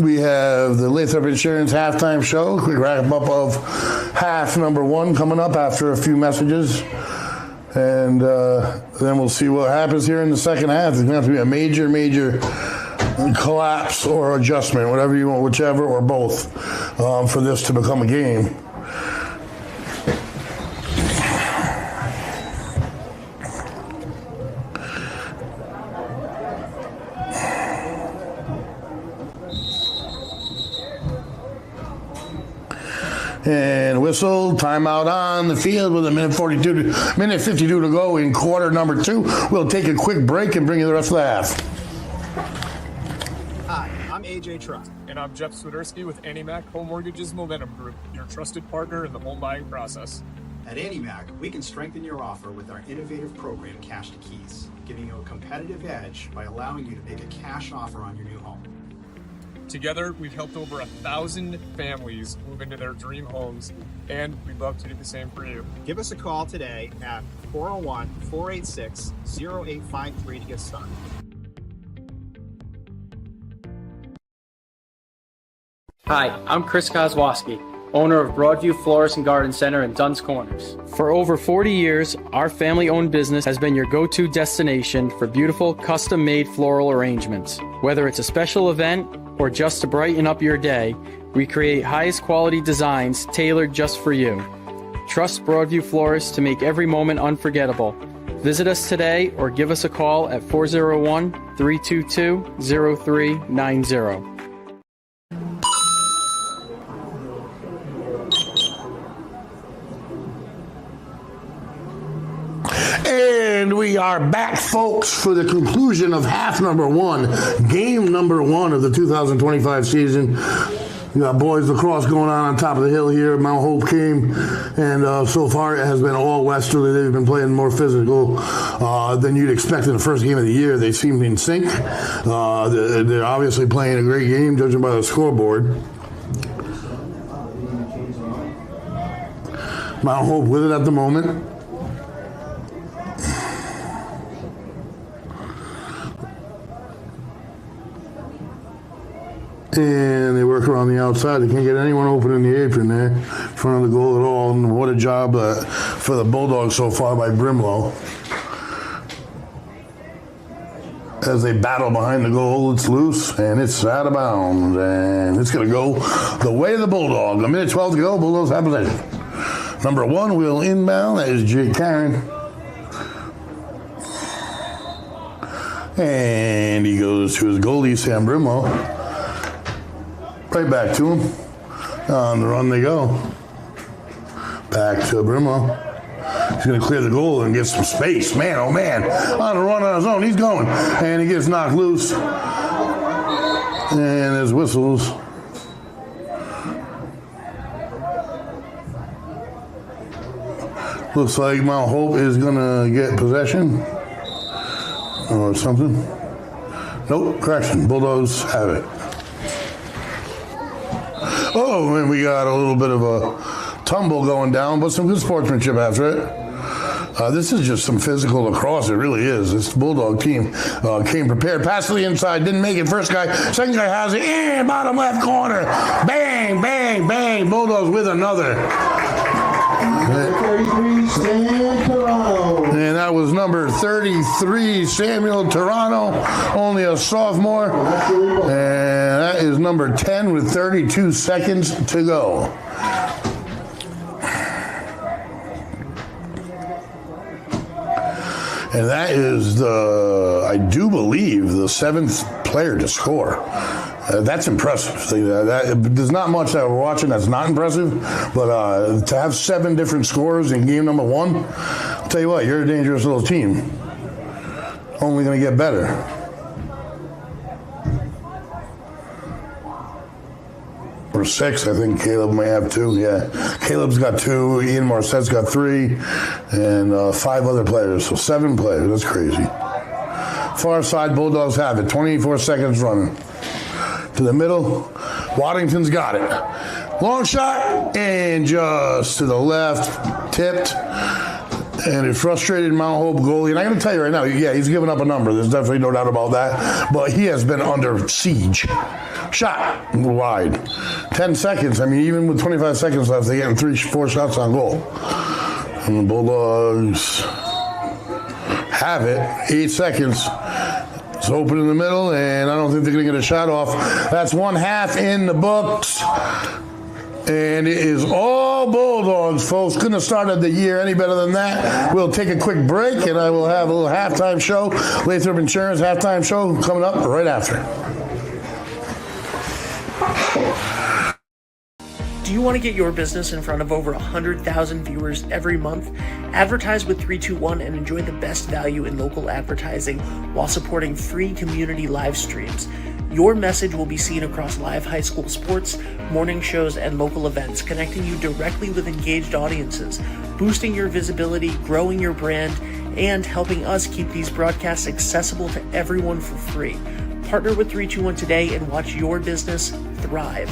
We have the Lathrop Insurance halftime show. Quick wrap up of half number 1 coming up after a few messages. And then we'll see what happens here in the second half. There's going to have to be a major collapse or adjustment, whatever you want, whichever or both, for this to become a game. And whistle, timeout on the field with a minute 52 to go in quarter number 2. We'll take a quick break and bring you the rest of the half. Hi, I'm AJ Truck. And I'm Jeff Swiderski with AnnieMac Home Mortgage's Momentum Group, your trusted partner in the home buying process. At AnnieMac, we can strengthen your offer with our innovative program, Cash to Keys, giving you a competitive edge by allowing you to make a cash offer on your new home. Together, we've helped over 1,000 families move into their dream homes, and we'd love to do the same for you. Give us a call today at 401-486-0853 to get started. Hi, I'm Chris Kozłowski, owner of Broadview Florist and Garden Center in Duns Corners. For over 40 years, our family-owned business has been your go-to destination for beautiful, custom-made floral arrangements. Whether it's a special event or just to brighten up your day, we create highest quality designs tailored just for you. Trust Broadview Florists to make every moment unforgettable. Visit us today or give us a call at 401-322-0390. We are back, folks, for the conclusion of half number one, game number one of the 2025 season. We got boys lacrosse going on top of the hill here. Mount Hope came, and so far it has been all Westerly. They've been playing more physical than you'd expect in the first game of the year. They seem in sync. They're obviously playing a great game, judging by the scoreboard. Mount Hope with it at the moment. And they work around the outside. They can't get anyone open in the apron there, in front of the goal at all. And what a job for the Bulldogs so far by Brimlow. As they battle behind the goal, it's loose, and it's out of bounds. And it's going to go the way of the Bulldogs. A minute 12 to go. Bulldogs have possession. Number one will inbound. That is Jake Karen. And he goes to his goalie, Sam Brimlow. Right back to him. On the run they go. Back to Brimlow. He's going to clear the goal and get some space. Man, oh man. On the run on his own. He's going. And he gets knocked loose. And there's whistles. Looks like Mount Hope is going to get possession. Or something. Nope, correction. Bulldogs have it. Oh, and we got a little bit of a tumble going down, but some good sportsmanship after it. This is just some physical lacrosse. It really is. This Bulldog team came prepared. Pass to the inside. Didn't make it. First guy. Second guy has it. And bottom left corner. Bang, bang, bang. Bulldogs with another. 33, Sam Toronto. And that was number 33, Samuel Toronto, only a sophomore. And that is number 10 with 32 seconds to go. And that is I do believe, the 7th player to score. That's impressive. There's not much that we're watching that's not impressive, but to have 7 different scorers in game number one, I'll tell you what, you're a dangerous little team. Only going to get better. Or 6, I think Caleb may have 2. Yeah, Caleb's got 2. Ian Morsette's got 3, and 5 other players. So 7 players. That's crazy. Far side Bulldogs have it. 24 seconds running. To the middle, Waddington's got it. Long shot, and just to the left, tipped, and it frustrated Mount Hope goalie. And I got to tell you right now, yeah, he's given up a number. There's definitely no doubt about that. But he has been under siege. Shot wide. 10 seconds. I mean, even with 25 seconds left, they're getting 3-4 shots on goal. And the Bulldogs have it. 8 seconds. It's open in the middle, and I don't think they're going to get a shot off. That's 1/2 in the books. And it is all Bulldogs, folks. Couldn't have started the year any better than that. We'll take a quick break, and I will have a little halftime show. Lathrop Insurance halftime show coming up right after. Do you want to get your business in front of over 100,000 viewers every month? Advertise with 321 and enjoy the best value in local advertising while supporting free community live streams. Your message will be seen across live high school sports, morning shows, and local events, connecting you directly with engaged audiences, boosting your visibility, growing your brand, and helping us keep these broadcasts accessible to everyone for free. Partner with 321 today and watch your business thrive.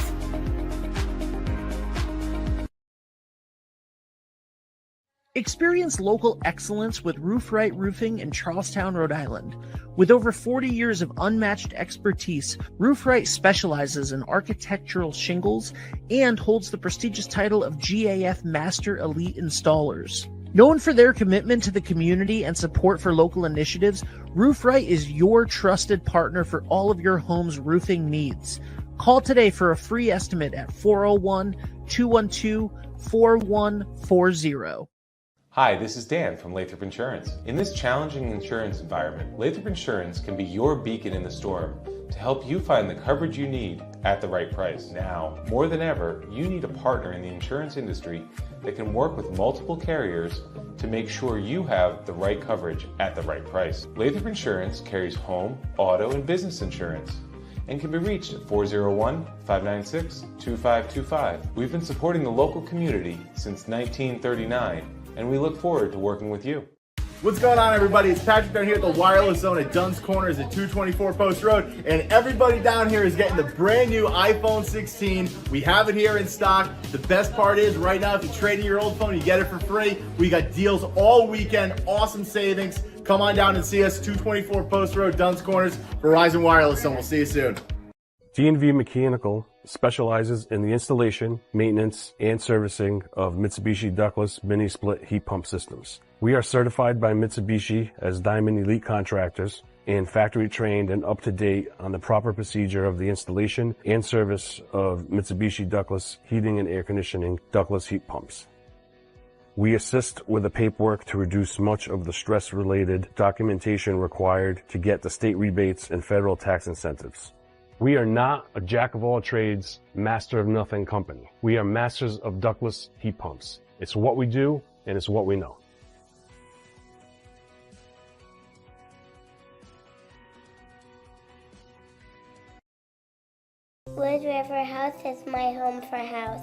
Experience local excellence with Roof Right Roofing in Charlestown, Rhode Island. With over 40 years of unmatched expertise, Roof Right specializes in architectural shingles and holds the prestigious title of GAF Master Elite Installers. Known for their commitment to the community and support for local initiatives, Roof Right is your trusted partner for all of your home's roofing needs. Call today for a free estimate at 401-212-4140. Hi, this is Dan from Lathrop Insurance. In this challenging insurance environment, Lathrop Insurance can be your beacon in the storm to help you find the coverage you need at the right price. Now, more than ever, you need a partner in the insurance industry that can work with multiple carriers to make sure you have the right coverage at the right price. Lathrop Insurance carries home, auto, and business insurance and can be reached at 401-596-2525. We've been supporting the local community since 1939, and we look forward to working with you. What's going on, everybody? It's Patrick down here at the Wireless Zone at Dunn's Corners at 224 Post Road, and everybody down here is getting the brand new iPhone 16. We have it here in stock. The best part is right now, if you trade in your old phone, you get it for free. We got deals all weekend, awesome savings. Come on down and see us, 224 Post Road, Dunn's Corners, Verizon Wireless Zone. We'll see you soon. D&V Mechanical specializes in the installation, maintenance, and servicing of Mitsubishi ductless mini-split heat pump systems. We are certified by Mitsubishi as Diamond Elite contractors and factory trained and up to date on the proper procedure of the installation and service of Mitsubishi ductless heating and air conditioning ductless heat pumps. We assist with the paperwork to reduce much of the stress-related documentation required to get the state rebates and federal tax incentives. We are not a jack-of-all-trades, master-of-nothing company. We are masters of ductless heat pumps. It's what we do, and it's what we know. Wood River Health is my home for health.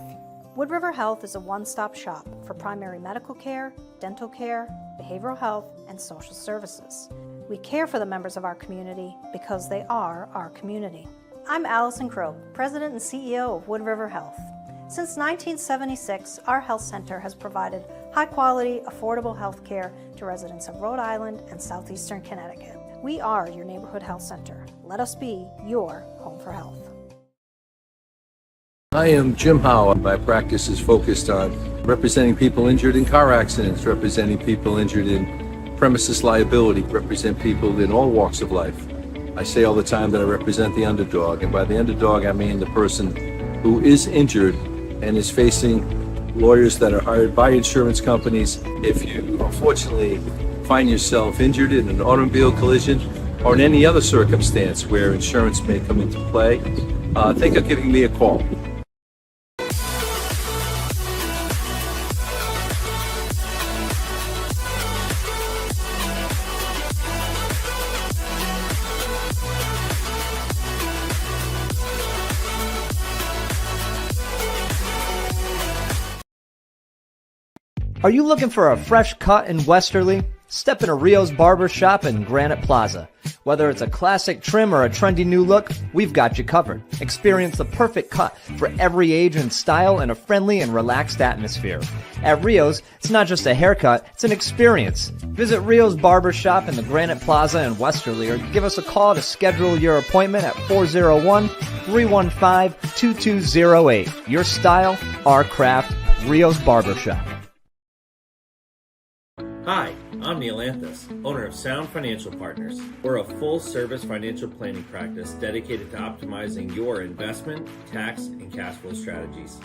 Wood River Health is a one-stop shop for primary medical care, dental care, behavioral health, and social services. We care for the members of our community because they are our community. I'm Allison Crow, President and CEO of Wood River Health. Since 1976, our health center has provided high-quality, affordable health care to residents of Rhode Island and southeastern Connecticut. We are your neighborhood health center. Let us be your home for health. I am Jim Howe. My practice is focused on representing people injured in car accidents, representing people injured in premises liability, represent people in all walks of life. I say all the time that I represent the underdog, and by the underdog I mean the person who is injured and is facing lawyers that are hired by insurance companies. If you unfortunately find yourself injured in an automobile collision or in any other circumstance where insurance may come into play, think of giving me a call. Are you looking for a fresh cut in Westerly? Step into Rio's Barber Shop in Granite Plaza. Whether it's a classic trim or a trendy new look, we've got you covered. Experience the perfect cut for every age and style in a friendly and relaxed atmosphere. At Rio's, it's not just a haircut, it's an experience. Visit Rio's Barber Shop in the Granite Plaza in Westerly or give us a call to schedule your appointment at 401-315-2208. Your style, our craft, Rio's Barber Shop. Hi, I'm Neil Anthus, owner of Sound Financial Partners. We're a full-service financial planning practice dedicated to optimizing your investment, tax, and cash flow strategies.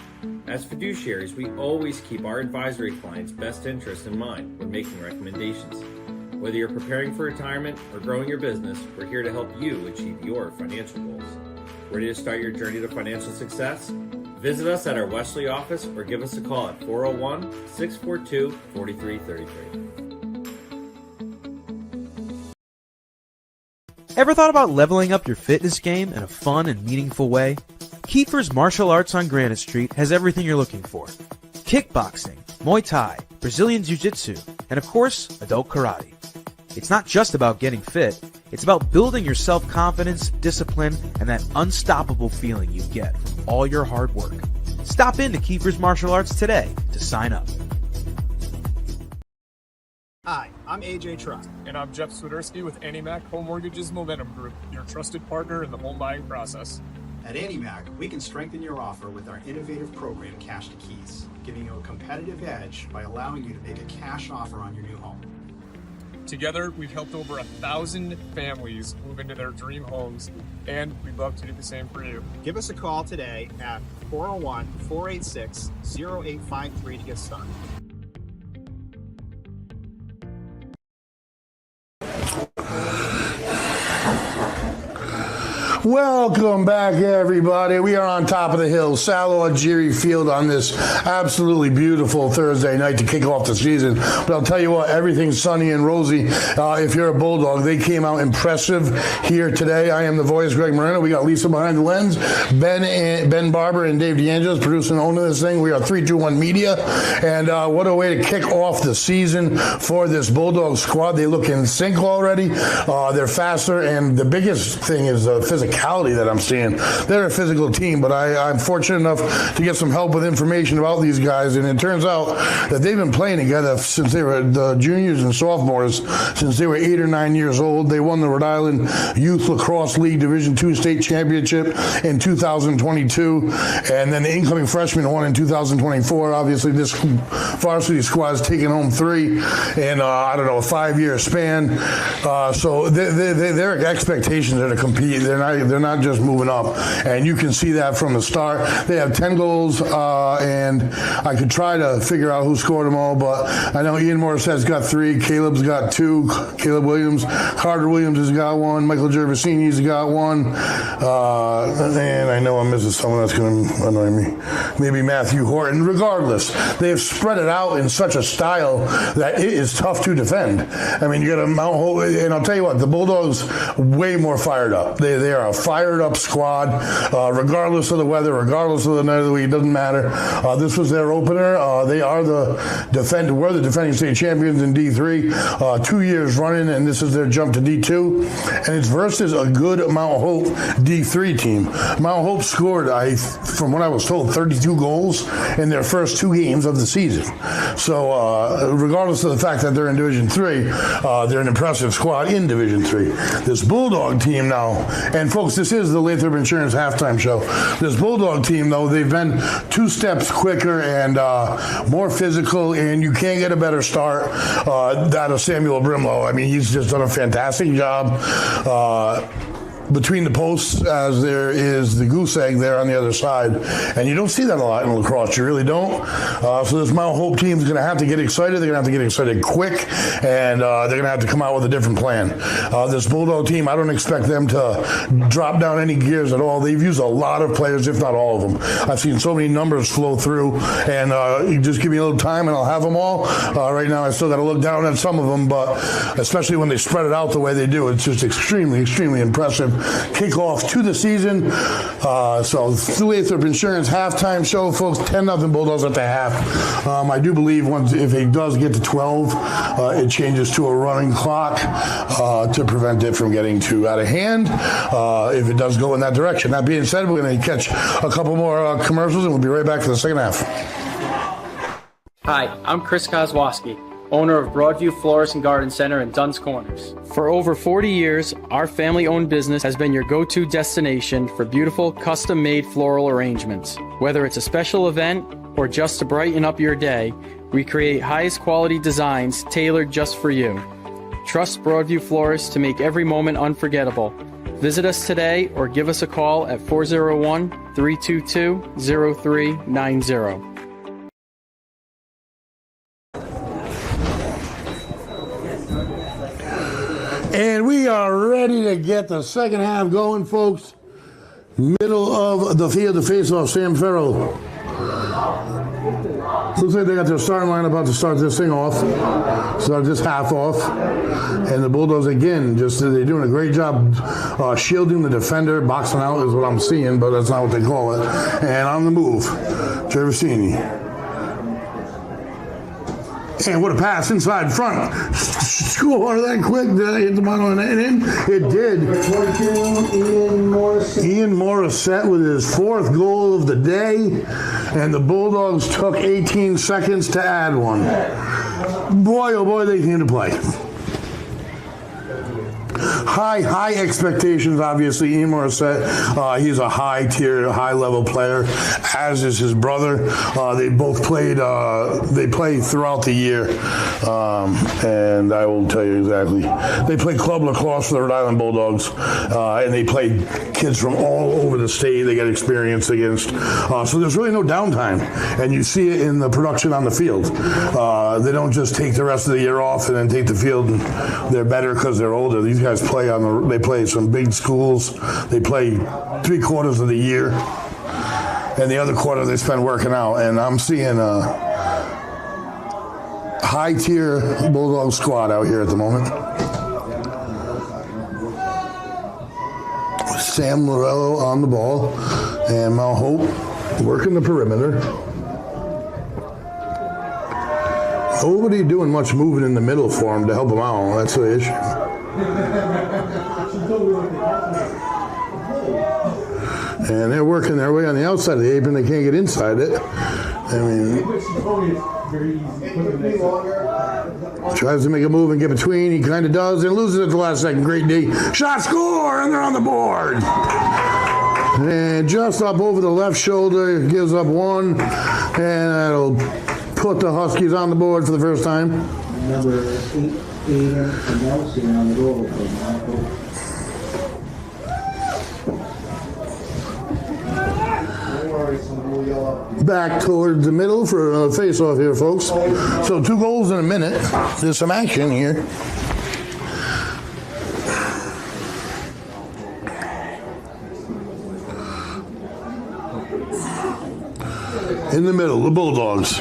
As fiduciaries, we always keep our advisory clients' best interests in mind when making recommendations. Whether you're preparing for retirement or growing your business, we're here to help you achieve your financial goals. Ready to start your journey to financial success? Visit us at our Westerly office or give us a call at 401-642-4333. Ever thought about leveling up your fitness game in a fun and meaningful way? Kiefer's Martial Arts on Granite Street has everything you're looking for. Kickboxing, Muay Thai, Brazilian Jiu-Jitsu, and of course, adult karate. It's not just about getting fit, it's about building your self-confidence, discipline, and that unstoppable feeling you get from all your hard work. Stop into Kiefer's Martial Arts today to sign up. Hi, I'm AJ Truck. And I'm Jeff Swiderski with AnnieMac Home Mortgage's Momentum Group, your trusted partner in the home buying process. At AnnieMac, we can strengthen your offer with our innovative program, Cash to Keys, giving you a competitive edge by allowing you to make a cash offer on your new home. Together, we've helped over 1,000 families move into their dream homes, and we'd love to do the same for you. Give us a call today at 401-486-0853 to get started. Welcome back, everybody. We are on top of the hill, Sal Algieri Field, on this absolutely beautiful Thursday night to kick off the season. But I'll tell you what, everything's sunny and rosy. If you're a Bulldog, they came out impressive here today. I am the voice, Greg Moreno. We got Lisa behind the lens, Ben Barber and Dave DeAngelis producing and owning this thing. We are 321 Media, and what a way to kick off the season for this Bulldog squad. They look in sync already. They're faster, and the biggest thing is the physicality that I'm seeing. They're a physical team, but I'm fortunate enough to get some help with information about these guys, and it turns out that they've been playing together since they were the juniors and sophomores, since they were 8 or 9 years old. They won the Rhode Island Youth Lacrosse League Division II state championship in 2022, and then the incoming freshmen won in 2024. Obviously, this varsity squad has taken home 3 in a 5-year span. So their expectations are to compete. They're not just moving up, and you can see that from the start. They have 10 goals, and I could try to figure out who scored them all, but I know Ian Morissette's got 3, Caleb's got 2, Caleb Williams, Carter Williams has got 1, Michael Gervasini's got 1, and I know I'm missing someone that's going to annoy me. Maybe Matthew Horton. Regardless, they've spread it out in such a style that it is tough to defend. I mean, you got a Mount Hope, and I'll tell you what, the Bulldogs way more fired up. They are a fired up squad, regardless of the weather, regardless of the night of the week. It doesn't matter. This was their opener. They are we're the defending state champions in D3, 2 years running, and this is their jump to D2, and it's versus a good Mount Hope D3 team. Mount Hope scored, from what I was told, 32 goals in their first 2 games of the season. So regardless of the fact that they're in Division 3, they're an impressive squad in Division 3. This Bulldog team now, and folks, this is the Lathrop Insurance halftime show. This Bulldog team, though, they've been 2 steps quicker and more physical, and you can't get a better start out of Samuel Brimlow. I mean, he's just done a fantastic job. Between the posts, as there is the goose egg there on the other side. And you don't see that a lot in lacrosse. You really don't. So this Mount Hope team is going to have to get excited. They're going to have to get excited quick, and they're going to have to come out with a different plan. This Bulldog team, I don't expect them to drop down any gears at all. They've used a lot of players, if not all of them. I've seen so many numbers flow through, and you just give me a little time and I'll have them all. Right now, I still got to look down at some of them, but especially when they spread it out the way they do, it's just extremely, extremely impressive. Kickoff to the season. So the Lathrop Insurance halftime show, folks. 10-0 Bulldogs at the half. I do believe if it does get to 12, it changes to a running clock to prevent it from getting too out of hand. If it does go in that direction. That being said, we're going to catch a couple more commercials, and we'll be right back for the second half. Hi, I'm Chris Kozłowski, owner of Broadview Florist and Garden Center in Duns Corners. For over 40 years, our family-owned business has been your go-to destination for beautiful, custom-made floral arrangements. Whether it's a special event or just to brighten up your day, we create highest quality designs tailored just for you. Trust Broadview Florists to make every moment unforgettable. Visit us today or give us a call at 401-322-0390. And we are ready to get the second half going, folks. Middle of the field to face off Sam Farrell. Looks like they got their starting line about to start this thing off. Start this half off. And the Bulldogs, again, they're doing a great job shielding the defender. Boxing out is what I'm seeing, but that's not what they call it. And on the move, Gervasini. And what a pass inside front. Score that quick. Did I hit the bottom and in? It did. Ian Morissette with his 4th goal of the day. And the Bulldogs took 18 seconds to add one. Boy, oh boy, they came to play. High expectations, obviously. Ian Morissette, he's a high-tier, high-level player, as is his brother. They both played throughout the year, and I will tell you exactly. They played club lacrosse for the Rhode Island Bulldogs, and they played kids from all over the state they get experience against. So there's really no downtime, and you see it in the production on the field. They don't just take the rest of the year off and then take the field, and they're better because they're older. These guys guys play they play some big schools. They play 3/4 of the year, and the other quarter they spend working out. And I'm seeing a high-tier Bulldog squad out here at the moment. Sam Morello on the ball, and Mal Hope working the perimeter. Nobody doing much moving in the middle for him to help him out. That's the issue. And they're working their way on the outside of the apron. They can't get inside it. I mean, tries to make a move and get between. He kind of does and loses at the last second. Great D. Shot, score, and they're on the board. And just up over the left shoulder, gives up one, and that'll put the Huskies on the board for the first time. Number 8, Aiden Nelson on the goal for Back towards the middle for a face-off here, folks. So 2 goals in a minute. There's some action here. In the middle, the Bulldogs.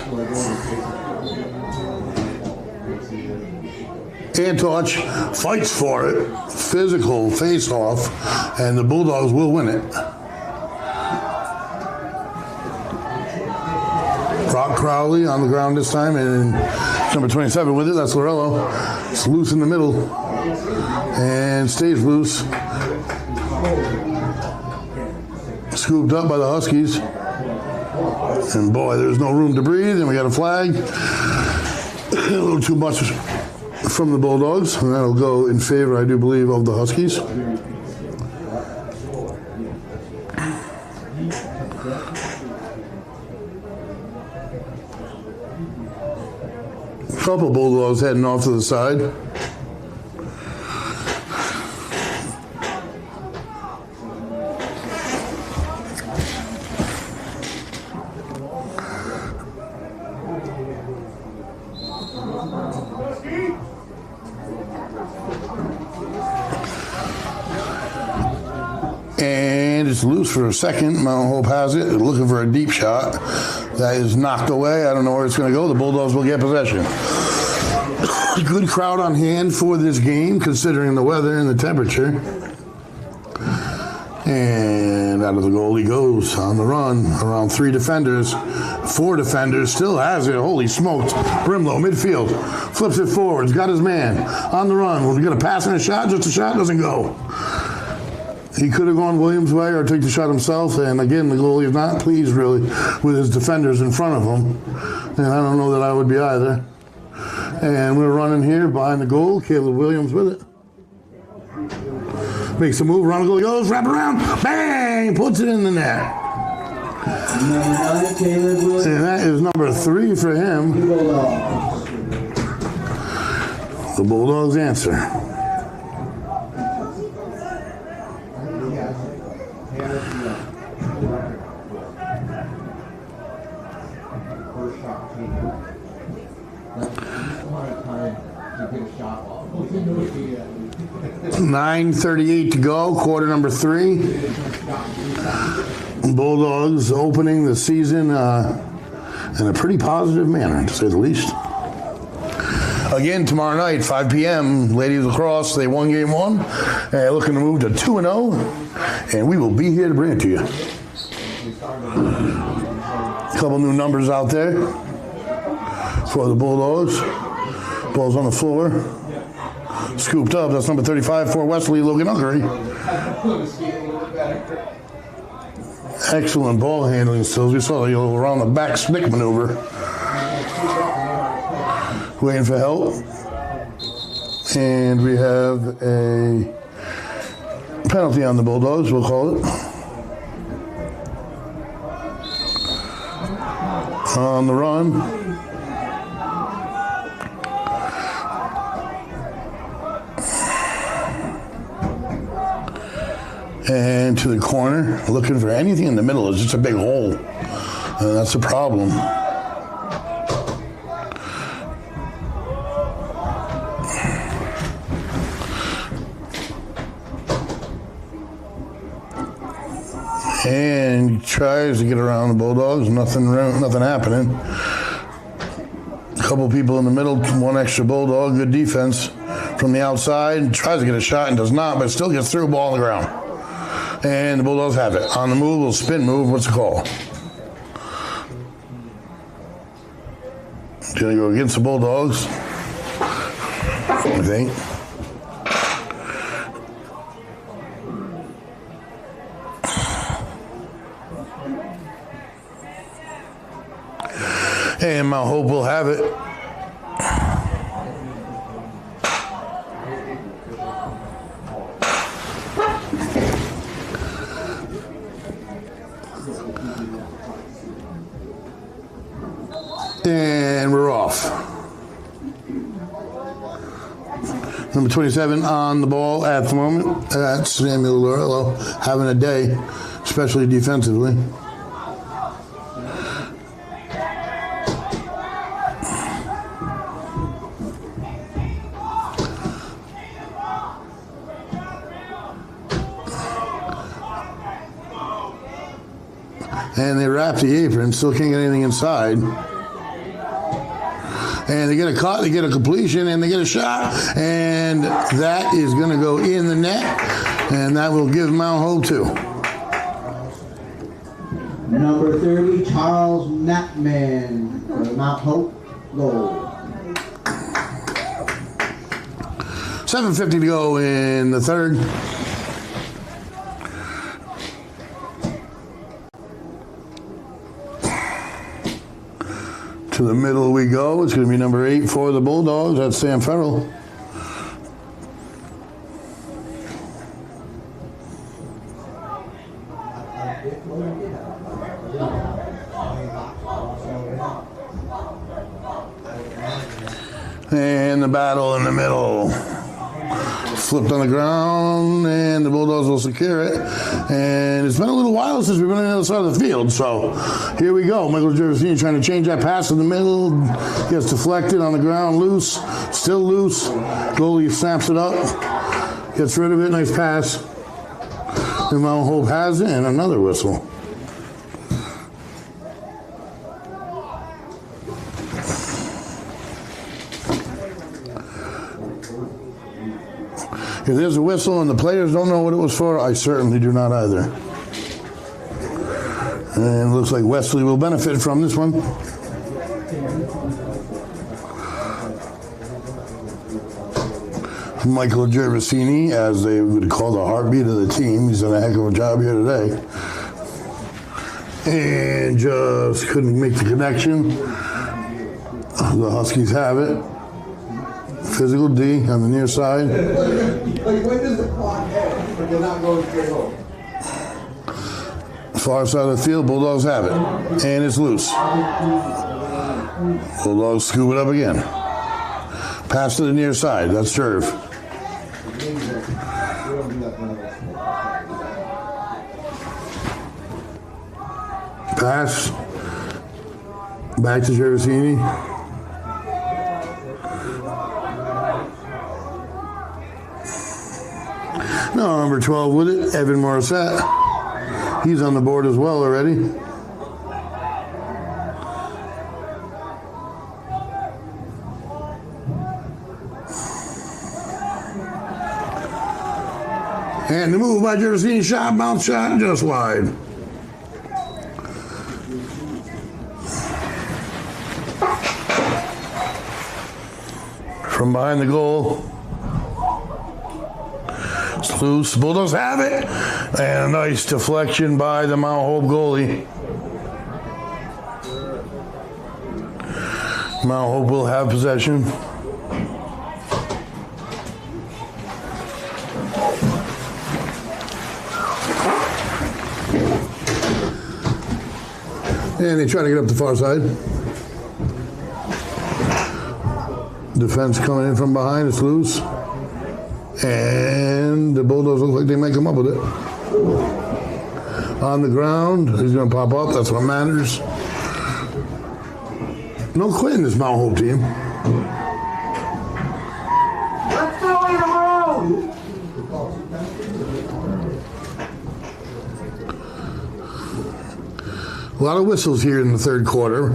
Antoch fights for it. Physical face-off, and the Bulldogs will win it. Brock Crowley on the ground this time, and number 27 with it. That's Lorello. It's loose in the middle, and stays loose. Scooped up by the Huskies. And boy, there's no room to breathe, and we got a flag. A little too much from the Bulldogs, and that'll go in favor, I do believe, of the Huskies. A couple Bulldogs heading off to the side. And it's loose for a second. Mount Hope has it. They're looking for a deep shot. That is knocked away. I don't know where it's going to go. The Bulldogs will get possession. Good crowd on hand for this game, considering the weather and the temperature. And out of the goal he goes on the run. Around 3 defenders. 4 defenders. Still has it. Holy smokes. Brimlow, midfield. Flips it forwards. Got his man. On the run. We're going to pass and a shot. Just a shot. Doesn't go. He could have gone Williams' way or take the shot himself, and again, the goalie is not pleased really with his defenders in front of him, and I don't know that I would be either. And we're running here behind the goal. Caleb Williams with it. Makes a move, around the goal he goes, wrap around, bang, puts it in the net. And that is number 3 for him. The Bulldogs answer. .9:38 to go, quarter number 3. Bulldogs opening the season in a pretty positive manner, to say the least. Again, tomorrow night, 5 p.m., Ladies Lacrosse, they won game 1, looking to move to 2-0, and we will be here to bring it to you. A couple new numbers out there for the Bulldogs. Ball's on the floor. Scooped up. That's number 35 for Westerly, Logan Uckery. Excellent ball handling skills. We saw the around the back stick maneuver. Waiting for help. And we have a penalty on the Bulldogs, we'll call it. On the run. And to the corner, looking for anything in the middle. It's just a big hole. And that's the problem. And he tries to get around the Bulldogs. Nothing happening. A couple people in the middle, one extra Bulldog. Good defense from the outside. Tries to get a shot and does not, but still gets through. Ball on the ground. And the Bulldogs have it. On the move, little spin move. What's the call? Gonna go against the Bulldogs, I think. And Mount Hope will have it. And we're off. Number 27 on the ball at the moment. That's Samuel Lorello having a day, especially defensively. And they wrap the apron, still can't get anything inside. And they get a cut, they get a completion, and they get a shot. And that is going to go in the net. And that will give Mount Hope 2. Number 30, Charles Knappman for Mount Hope goal. 7:50 to go in the third. To the middle we go. It's going to be number 8 for the Bulldogs. That's Sam Farrell. And the battle in the middle. Flipped on the ground, and the Bulldogs will secure it. And it's been a little while since we've been on the other side of the field, so here we go. Michael Gervasini trying to change that pass in the middle. Gets deflected on the ground, loose, still loose. Goalie snaps it up, gets rid of it, nice pass. And Mount Hope has it, and another whistle. If there's a whistle and the players don't know what it was for, I certainly do not either. And it looks like Westerly will benefit from this one. Michael Gervasini, as they would call the heartbeat of the team. He's done a heck of a job here today. And just couldn't make the connection. The Huskies have it. Physical D on the near side. When does the clock end when you're not going straight home? Far side of the field, Bulldogs have it. And it's loose. Bulldogs scoop it up again. Pass to the near side. That's Jerv. Pass. Back to Gervasini. No, number 12 with it, Evan Morissette. He's on the board as well already. And the move by Gervasini, shot, bounce shot, just wide. From behind the goal. It's loose. Bulldogs have it. And a nice deflection by the Mount Hope goalie. Mount Hope will have possession. And they try to get up the far side. Defense coming in from behind. It's loose. And the Bulldogs look like they may come up with it. On the ground, he's going to pop up. That's what matters. No quitting this Mount Hope team. Let's go in a row! A lot of whistles here in the third quarter.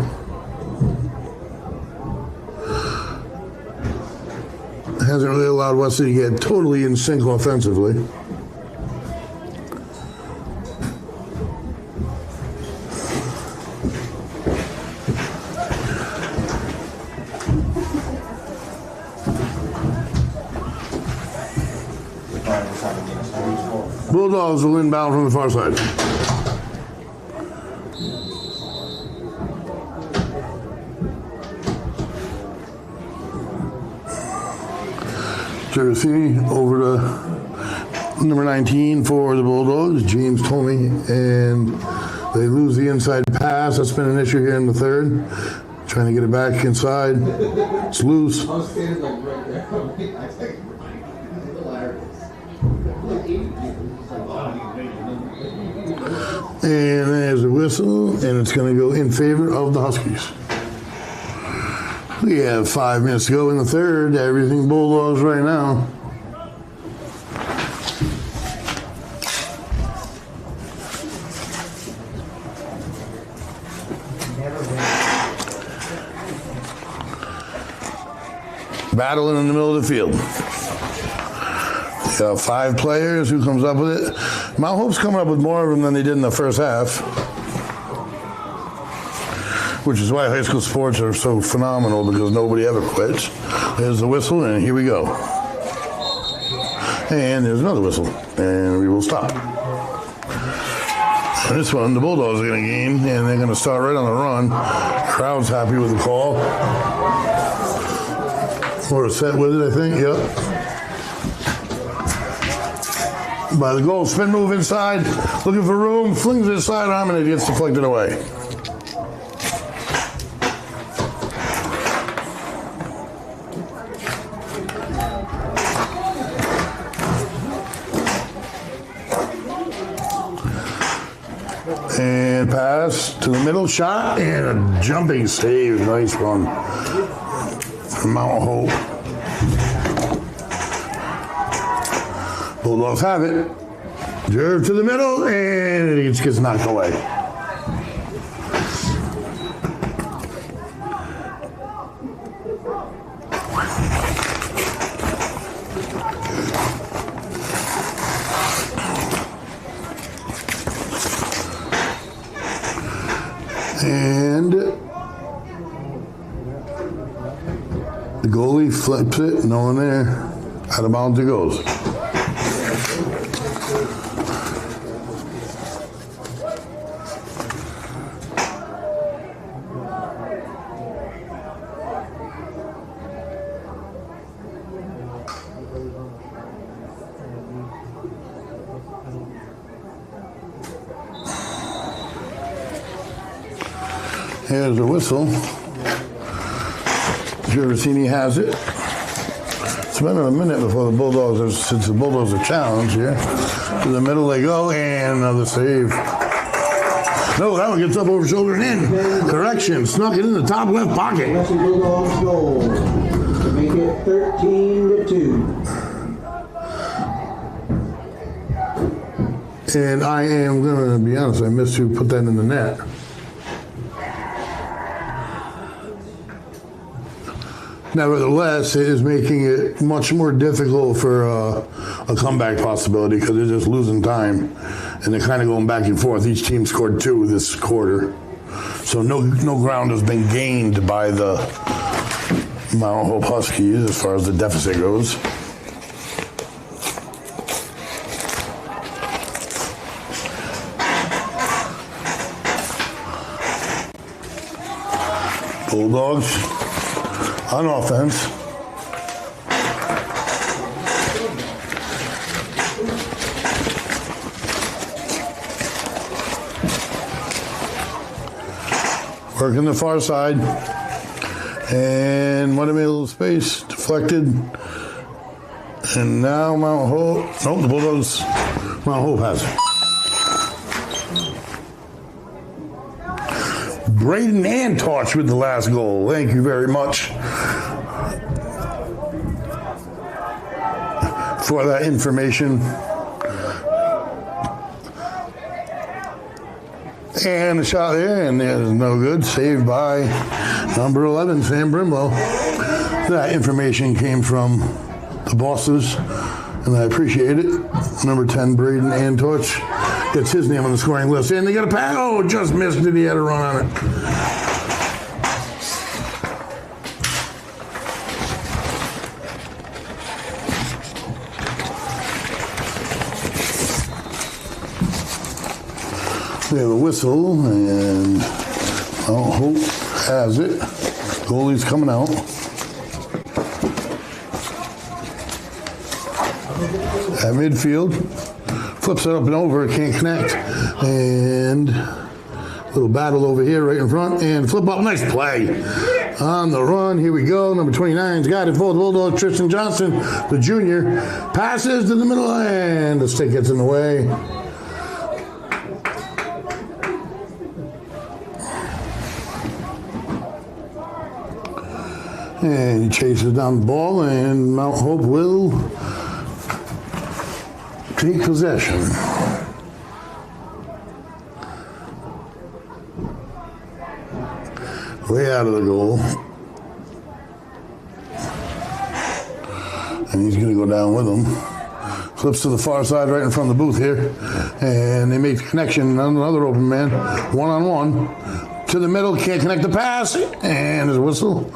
Hasn't really allowed Wesley to get totally in sync offensively. Bulldogs will inbound from the far side. Jersey over to number 19 for the Bulldogs, James Tomey, and they lose the inside pass. That's been an issue here in the third. Trying to get it back inside. It's loose. And there's a whistle, and it's going to go in favor of the Huskies. We have 5 minutes to go in the third. Everything Bulldogs right now. Battling in the middle of the field. Got 5 players. Who comes up with it? Mount Hope's coming up with more of them than they did in the first half, which is why high school sports are so phenomenal, because nobody ever quits. There's the whistle, and here we go. And there's another whistle, and we will stop. And this one, the Bulldogs are going to gain, and they're going to start right on the run. Crowd's happy with the call. Or set with it, I think, yep. By the goal, spin move inside, looking for room, flings his sidearm, and it gets deflected away. And pass to the middle, shot, and a jumping save. Nice one from Mount Hope. Bulldogs have it. Jerv to the middle, and it gets knocked away. And the goalie flips it, no one there. Out of bounds it goes. Here's a whistle. Gervasini has it. It's been a minute before the Bulldogs, since the Bulldogs are challenged here. To the middle they go, and another save. No, that one gets up over shoulder and in. Correction, snuck it in the top left pocket. Westerly Bulldogs goal to make it 13-2. And I am going to be honest, I missed who put that in the net. Nevertheless, it is making it much more difficult for a comeback possibility, because they're just losing time, and they're kind of going back and forth. Each team scored 2 this quarter, so no ground has been gained by the Mount Hope Huskies as far as the deficit goes. Bulldogs on offense. Working the far side. And might have made a little space. Deflected. And now Mount Hope. Nope, the Bulldogs. Mount Hope has it. Braden Antoch with the last goal. Thank you very much for that information. And a shot there, and there's no good. Saved by number 11, Sam Brimlow. That information came from the bosses, and I appreciate it. Number 10, Braden Antorch, gets his name on the scoring list. And they got a pass. Oh, just missed it. He had a run on it. We have a whistle, and Hope has it. Goalie's coming out. At midfield, flips it up and over, can't connect. And a little battle over here right in front, and flip up, nice play. On the run, here we go. Number 29's got it for the Bulldogs, Tristan Johnson, the junior. Passes to the middle, and the stick gets in the way. And he chases down the ball, and Mount Hope will take possession. Way out of the goal. And he's going to go down with him. Flips to the far side right in front of the booth here. And they make the connection. Another open man. One-on-one. To the middle. Can't connect the pass. And there's a whistle.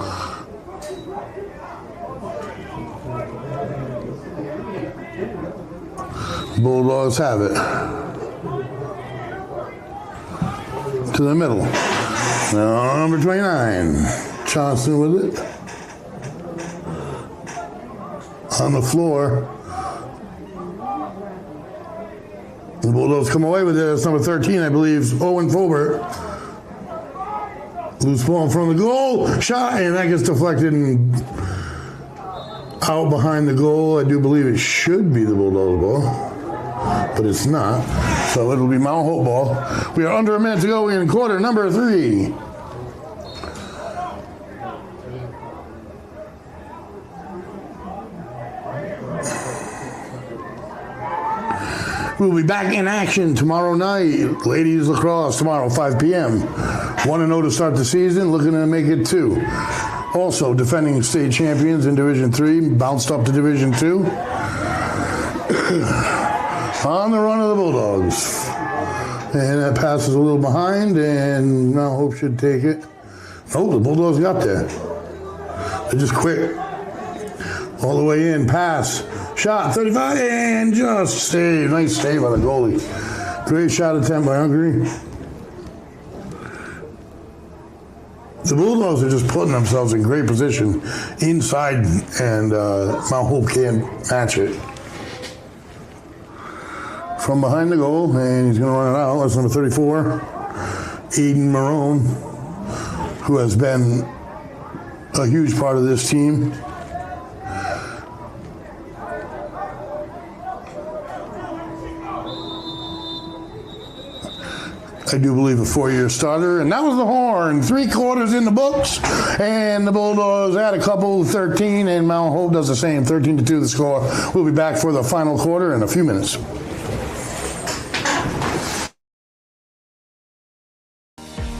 Bulldogs have it. To the middle. Now, number 29. Johnson with it. On the floor. The Bulldogs come away with it. It's number 13, I believe, Owen Fobert. Loose ball in front of the goal. Shot, and that gets deflected and out behind the goal. I do believe it should be the Bulldogs ball, but it's not. So it'll be Mount Hope ball. We are under a minute to go in quarter number 3. We'll be back in action tomorrow night. Ladies lacrosse tomorrow, 5 p.m. 1-0 to start the season, looking to make it 2. Also, defending state champions in Division 3, bounced up to Division 2. On the run of the Bulldogs. And that pass is a little behind, and now Hope should take it. Oh, the Bulldogs got there. They're just quick. All the way in, pass. Shot, 35, and just save. Nice save by the goalie. Great shot attempt by Hungary. The Bulldogs are just putting themselves in great position inside, and Mount Hope can't match it. From behind the goal, and he's going to run it out. That's number 34, Aiden Marone, who has been a huge part of this team. I do believe a 4-year starter, and that was the horn. 3 quarters in the books, and the Bulldogs add a couple, 13, and Mount Hope does the same, 13-2 the score. We'll be back for the final quarter in a few minutes.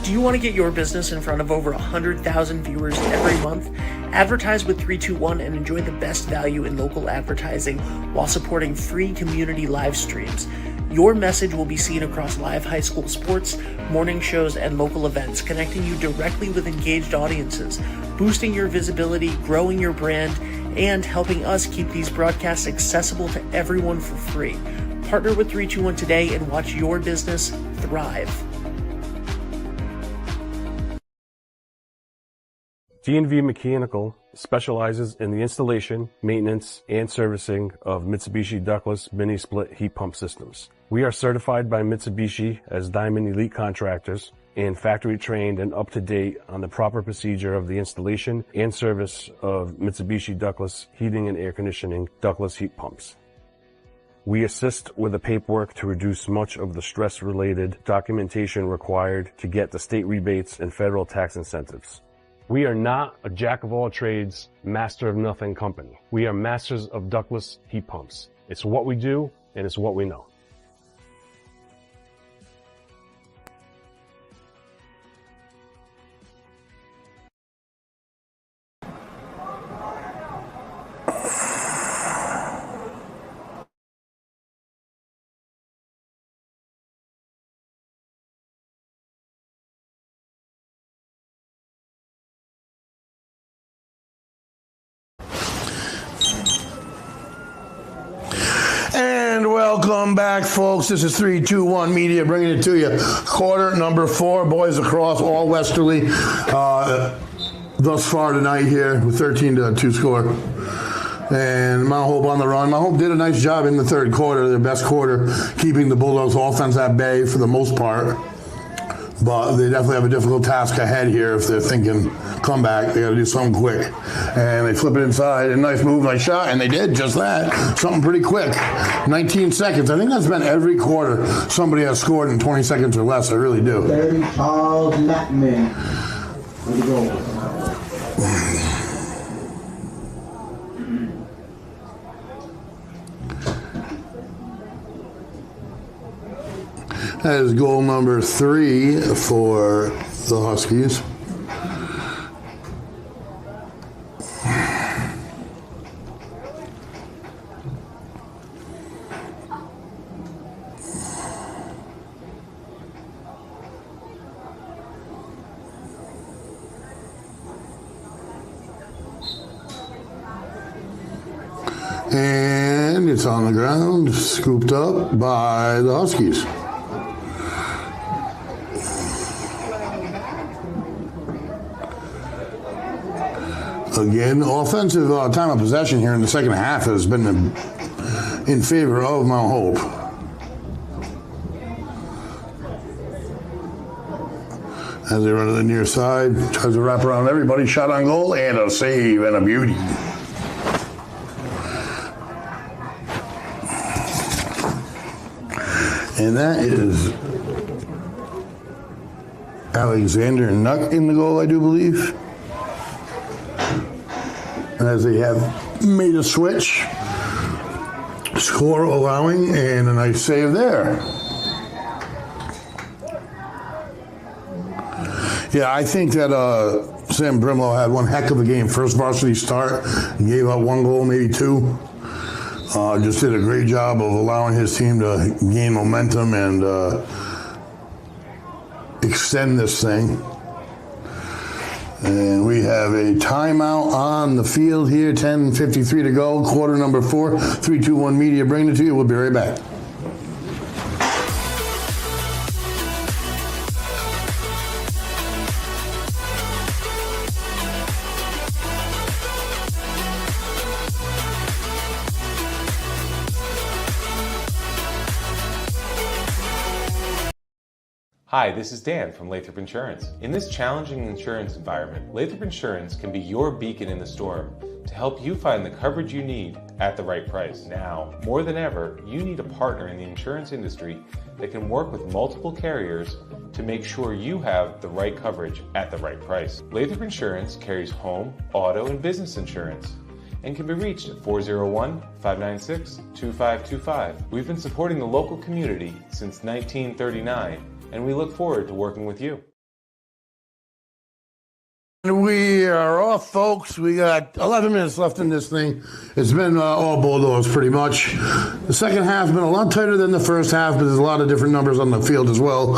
Do you want to get your business in front of over 100,000 viewers every month? Advertise with 321 and enjoy the best value in local advertising while supporting free community live streams. Your message will be seen across live high school sports, morning shows, and local events, connecting you directly with engaged audiences, boosting your visibility, growing your brand, and helping us keep these broadcasts accessible to everyone for free. Partner with 321 today and watch your business thrive. D&V Mechanical specializes in the installation, maintenance, and servicing of Mitsubishi ductless mini-split heat pump systems. We are certified by Mitsubishi as Diamond Elite Contractors and factory trained and up to date on the proper procedure of the installation and service of Mitsubishi ductless heating and air conditioning ductless heat pumps. We assist with the paperwork to reduce much of the stress-related documentation required to get the state rebates and federal tax incentives. We are not a jack-of-all-trades, master-of-nothing company. We are masters of ductless heat pumps. It's what we do, and it's what we know. Welcome back, folks. This is 321 Media bringing it to you. Quarter number 4, boys across, all Westerly. Thus far tonight here with 13-2 score. And Mount Hope on the run. Mount Hope did a nice job in the third quarter, their best quarter, keeping the Bulldogs offense at bay for the most part. But they definitely have a difficult task ahead here if they're thinking comeback. They got to do something quick. And they flip it inside. A nice move, nice shot, and they did just that. Something pretty quick. 19 seconds. I think that's been every quarter somebody has scored in 20 seconds or less. I really do. 30, Charles Lackman. There you go. That is goal number 3 for the Huskies. And it's on the ground, scooped up by the Huskies. Again, offensive time of possession here in the second half has been in favor of Mount Hope. As they run to the near side, tries to wrap around everybody, shot on goal, and a save and a beauty. And that is Alexander Nuck in the goal, I do believe. As they have made a switch, score allowing, and a nice save there. Yeah, I think that Sam Brimlow had one heck of a game. First varsity start, gave up 1 goal, maybe 2. Just did a great job of allowing his team to gain momentum and extend this thing. And we have a timeout on the field here, 10:53 to go, quarter number 4, 321 Media bringing it to you. We'll be right back. Hi, this is Dan from Lathrop Insurance. In this challenging insurance environment, Lathrop Insurance can be your beacon in the storm to help you find the coverage you need at the right price. Now, more than ever, you need a partner in the insurance industry that can work with multiple carriers to make sure you have the right coverage at the right price. Lathrop Insurance carries home, auto, and business insurance and can be reached at 401-596-2525. We've been supporting the local community since 1939, and we look forward to working with you. We are off, folks. We got 11 minutes left in this thing. It's been all Bulldogs pretty much. The second half's been a lot tighter than the first half, but there's a lot of different numbers on the field as well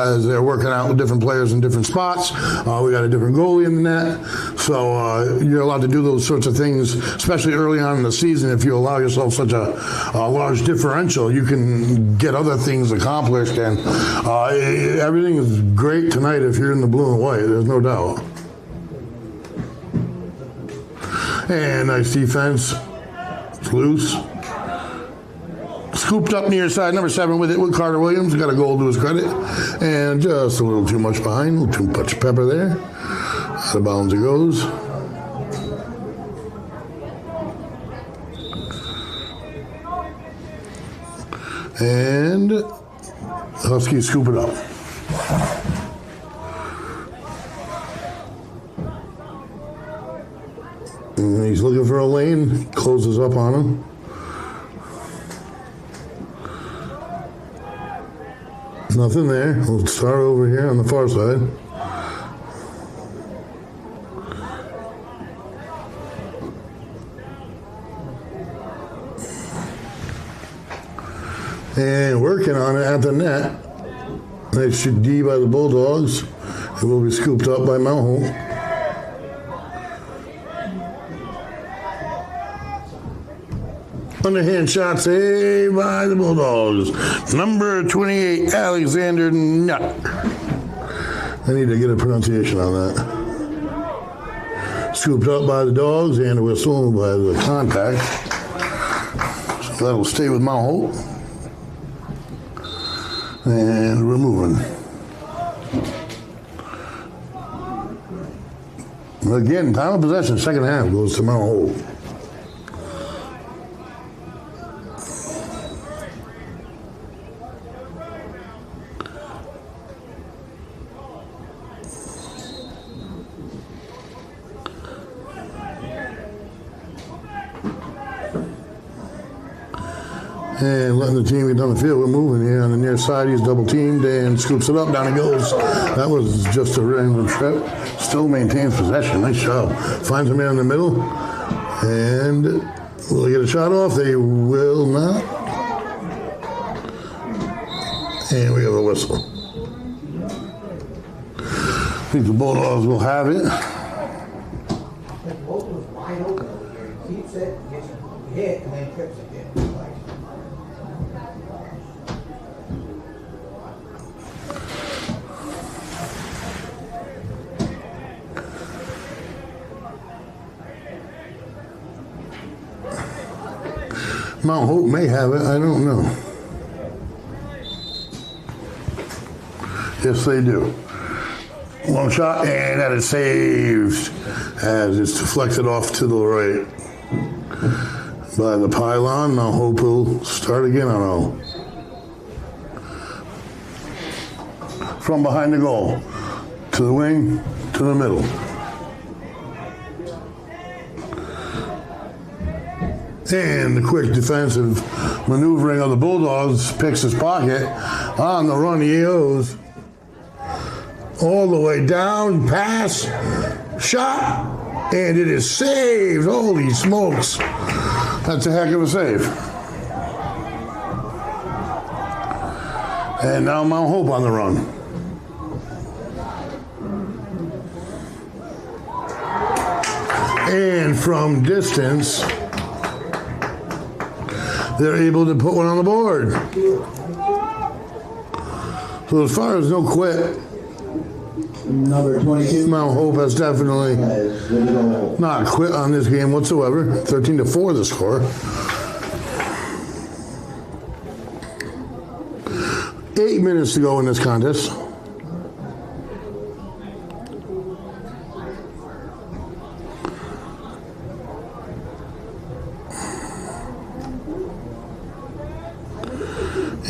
as they're working out with different players in different spots. We got a different goalie in the net. So you're allowed to do those sorts of things, especially early on in the season. If you allow yourself such a large differential, you can get other things accomplished. And everything is great tonight if you're in the blue and white. There's no doubt. And nice defense. It's loose. Scooped up near side, number 7 with it with Carter Williams. Got a goal to his credit. And just a little too much behind. A little too much pepper there. Out of bounds it goes. And Huskies scoop it up. And he's looking for a lane, closes up on him. Nothing there. We'll start over here on the far side. And working on it at the net. Nice D by the Bulldogs. It will be scooped up by Mount Hope. Underhand shot saved by the Bulldogs. Number 28, Alexander Nutt. I need to get a pronunciation on that. Scooped up by the Dogs and a whistle by the contact. So that'll stay with Mount Hope. And we're moving. Again, time of possession, second half goes to Mount Hope. And letting the team get down the field. We're moving here on the near side. He's double teamed and scoops it up. Down he goes. That was just a random trip. Still maintains possession. Nice job. Finds a man in the middle. And will they get a shot off? They will not. And we have a whistle. I think the Bulldogs will have it. Keeps it, gets hit, and then trips again. Mount Hope may have it, I don't know. Yes, they do. Long shot, and that is saved as it's deflected off to the right by the pylon. Mount Hope will start again on O. From behind the goal, to the wing, to the middle. And the quick defensive maneuvering of the Bulldogs picks his pocket. On the run he goes. All the way down, pass, shot, and it is saved. Holy smokes. That's a heck of a save. And now Mount Hope on the run. And from distance, they're able to put one on the board. So as far as no quit, Number 22. Mount Hope has definitely not quit on this game whatsoever. 13-4 the score. 8 minutes to go in this contest.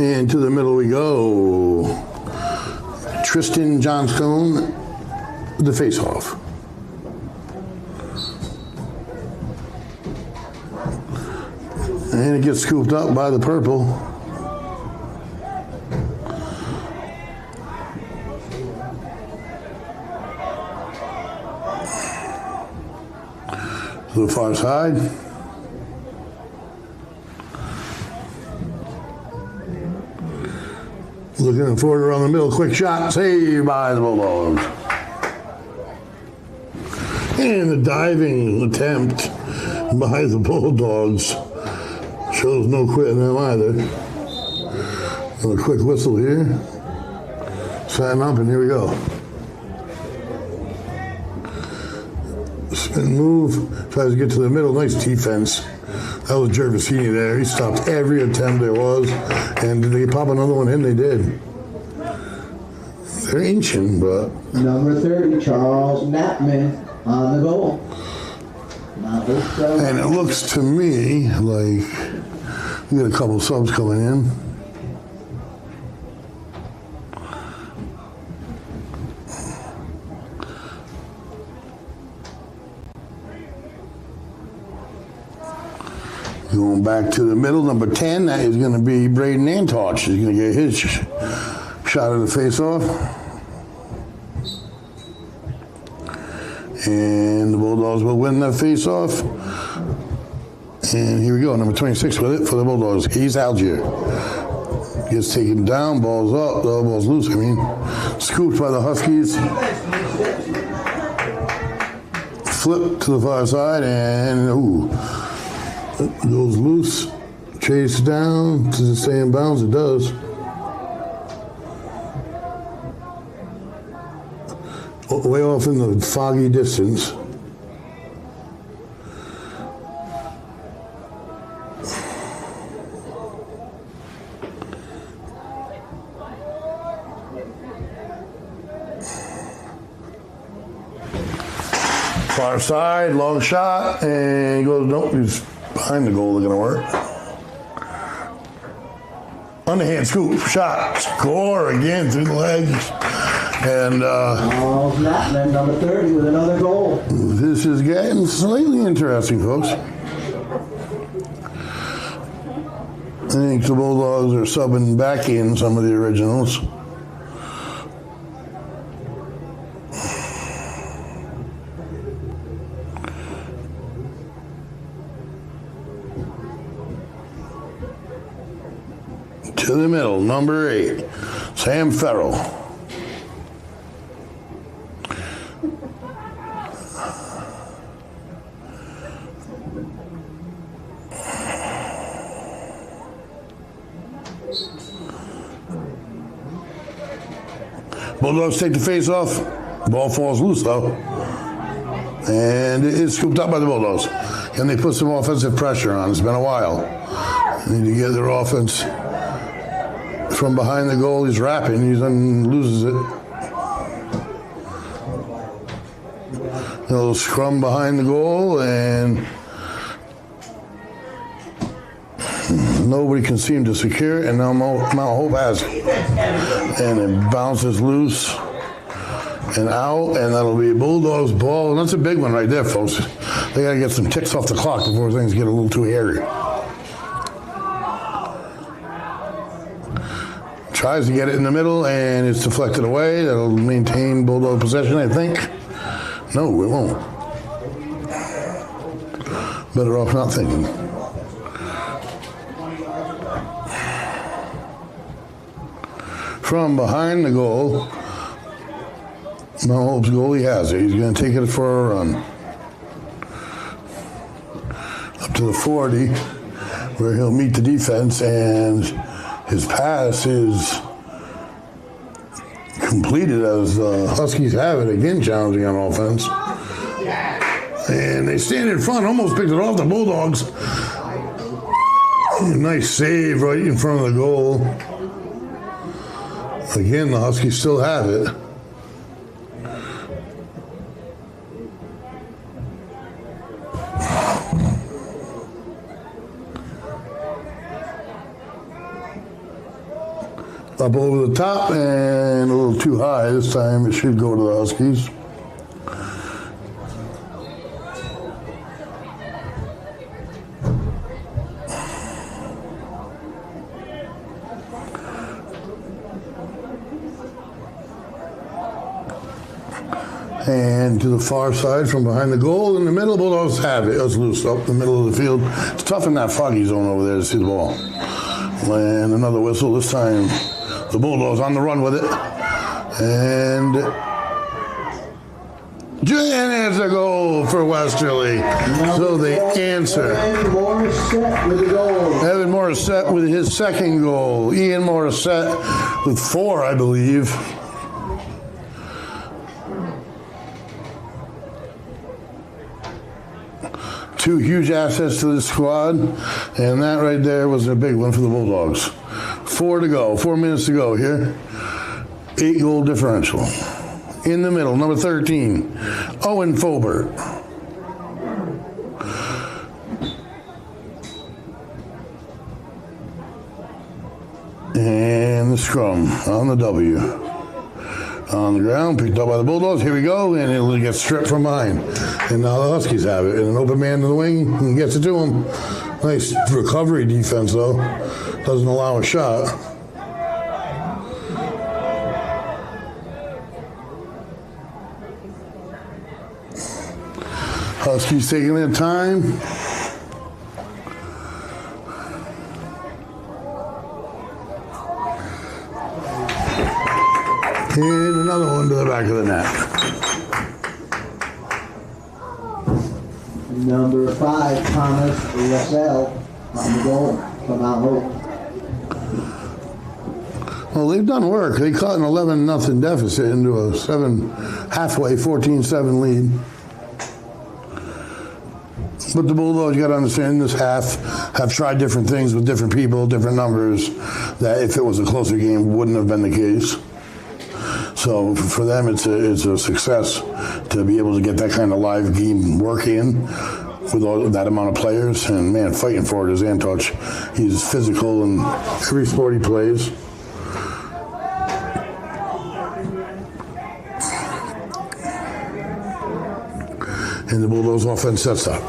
And to the middle we go. Tristan Johnstone, the face-off. And it gets scooped up by the purple. To the far side. Looking forward around the middle, quick shot, saved by the Bulldogs. And the diving attempt by the Bulldogs shows no quit in them either. And a quick whistle here. Setting up, and here we go. Spin move, tries to get to the middle, nice defense. That was Gervasini there. He stopped every attempt there was. And did they pop another one in? They did. They're inching, but... Number 30, Charles Knappman on the goal. And it looks to me like we got a couple subs coming in. Going back to the middle, number 10, that is going to be Braden Antoch. He's going to get his shot of the face-off. And the Bulldogs will win that face-off. And here we go, number 26 with it for the Bulldogs. He's Algier. Gets taken down, ball's up, the ball's loose, Scooped by the Huskies. Flip to the far side, and goes loose Chase down. Does it stay in bounds? It does. Way off in the foggy distance. Far side, long shot, and he goes, nope, he's behind the goal, they're gonna work. Underhand scoop, shot, score again through the legs. And number 30 with another goal. This is getting slightly interesting, folks. I think the Bulldogs are subbing back in some of the originals. To the middle, number 8, Sam Farrell. Bulldogs take the face off. Ball falls loose though. And it is scooped up by the Bulldogs. And they put some offensive pressure on. It's been a while. They need to get their offense from behind the goal. He's rapping. He loses it. A little scrum behind the goal, and nobody can seem to secure it, and now Mount Hope has it. And it bounces loose and out, and that'll be a Bulldogs ball. And that's a big one right there, folks. They got to get some ticks off the clock before things get a little too hairy. Tries to get it in the middle, and it's deflected away. That'll maintain Bulldog possession, I think. No, it won't. Better off not thinking. From behind the goal, Mount Hope's goal, he has it. He's going to take it for a run. Up to the 40, where he'll meet the defense, and his pass is completed as the Huskies have it. Again, challenging on offense. And they stand in front, almost picked it off the Bulldogs. Nice save right in front of the goal. Again, the Huskies still have it. Up over the top and a little too high. This time it should go to the Huskies. And to the far side from behind the goal in the middle, Bulldogs have it. It's loose up the middle of the field. It's tough in that foggy zone over there to see the ball. And another whistle. This time the Bulldogs on the run with it. And there's a goal for Westerly. So they answer. Evan Morissette with the goal. Evan Morissette with his second goal. Ian Morissette with 4, I believe. Two huge assets to the squad, and that right there was a big one for the Bulldogs. 4 to go, 4 minutes to go here. 8-goal differential. In the middle, number 13, Owen Fobert. And the scrum on the W. On the ground, picked up by the Bulldogs. Here we go, and it'll get stripped from behind. And now the Huskies have it. And an open man to the wing, and gets it to him. Nice recovery defense, though. Doesn't allow a shot. Huskies taking their time. And another one to the back of the net. Number 5, Thomas Russell on the goal. for Mount Hope. Well, they've done work. They cut an 11-0 deficit into a halfway 14-7 lead. But the Bulldogs, you got to understand, this half have tried different things with different people, different numbers, that if it was a closer game, wouldn't have been the case. So for them, it's a success to be able to get that kind of live game work in with all that amount of players. And, man, fighting for it is Antoch. He's physical in every sport he plays. And the Bulldogs offense sets up.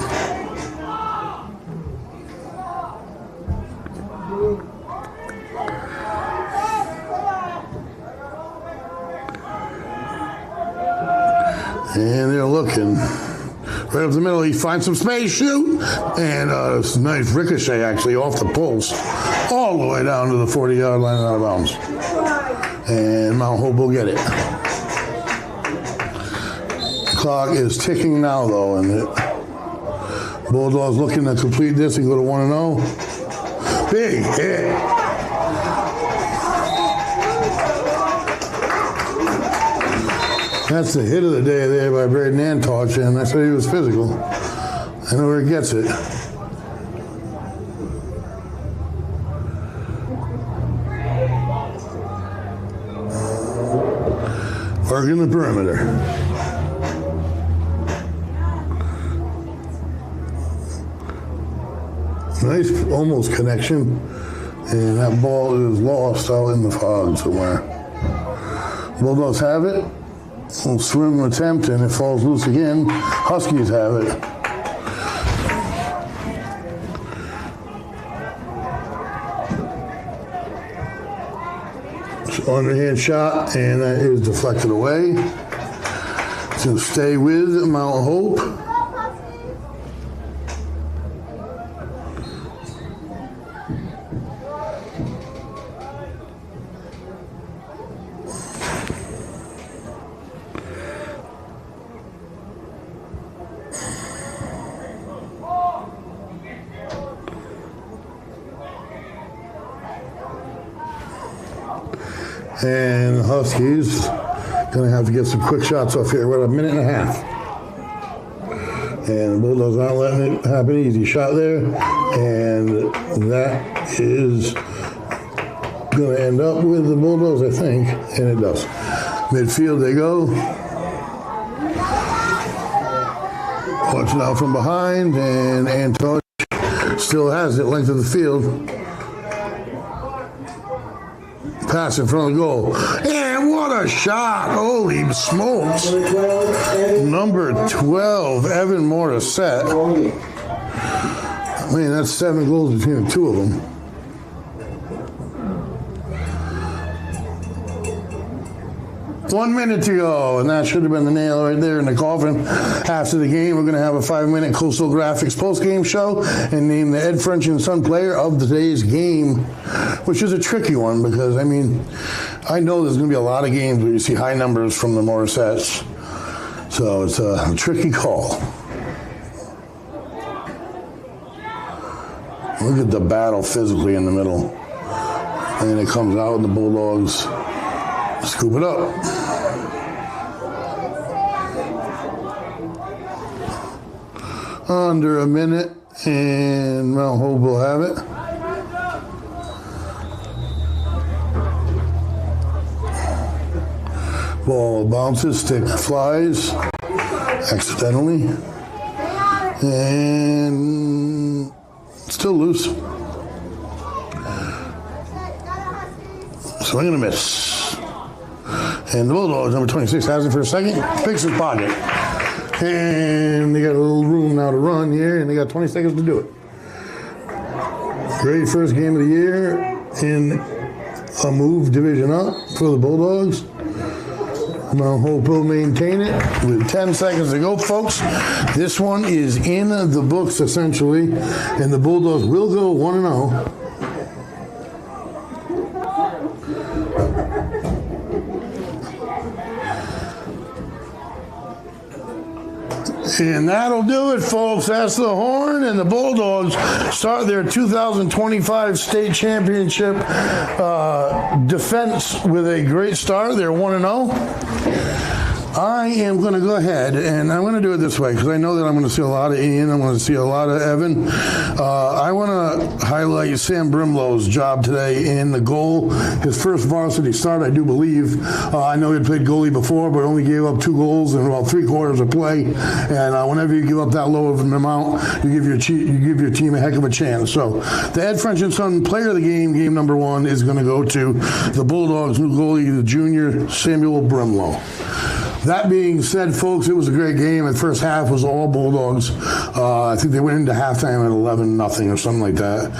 And they're looking. Right up the middle, he finds some space, shoot! And it's a nice ricochet, actually, off the pulse, all the way down to the 40-yard line and out of bounds. And Mount Hope will get it. Clock is ticking now, though, and the Bulldogs looking to complete this and go to 1-0. Big hit. That's the hit of the day there by Braden Antoch, and I said he was physical. I know where he gets it. Working the perimeter. Nice almost connection, and that ball is lost out in the fog somewhere. Bulldogs have it. Little swim attempt, and it falls loose again. Huskies have it. So underhand shot, and that is deflected away. It's going to stay with Mount Hope. And the Huskies gonna have to get some quick shots off here. We're at a minute and a half. And the Bulldogs aren't letting it happen easy. Shot there, and that is gonna end up with the Bulldogs, I think, and it does. Midfield they go. Watching out from behind, and Antoch still has it, length of the field. Pass in front of the goal. And what a shot! Holy smokes. Number 12, Evan Morissette. Man, that's 7 goals between the two of them. One minute to go, and that should have been the nail right there in the coffin. After the game, we're going to have a 5-minute Coastal Graphics post-game show and name the Ed French and Son player of today's game, which is a tricky one because, I mean, I know there's going to be a lot of games where you see high numbers from the Morissettes, so it's a tricky call. Look at the battle physically in the middle. And then it comes out and the Bulldogs scoop it up. Under a minute, and Mount Hope will have it. Ball bounces, stick flies accidentally, and still loose. Swing and a miss. And the Bulldogs, number 26, has it for a second, picks his pocket. And they got a little room now to run here, and they got 20 seconds to do it. Great first game of the year in a move division up for the Bulldogs. Mount Hope will maintain it with 10 seconds to go, folks. This one is in the books, essentially, and the Bulldogs will go 1-0. And that'll do it, folks. That's the horn, and the Bulldogs start their 2025 state championship defense with a great start. They're 1-0. I am going to go ahead, and I'm going to do it this way because I know that I'm going to see a lot of Ian. I'm going to see a lot of Evan. I want to highlight Sam Brimlow's job today in the goal. His first varsity start, I do believe. I know he had played goalie before, but only gave up 2 goals in about 3 quarters of play. And whenever you give up that low of an amount, you give your team a heck of a chance. So the Ed French and Son player of the game number 1, is going to go to the Bulldogs' new goalie, the junior Samuel Brimlow. That being said, folks, it was a great game. The first half was all Bulldogs. I think they went into halftime at 11-0 or something like that.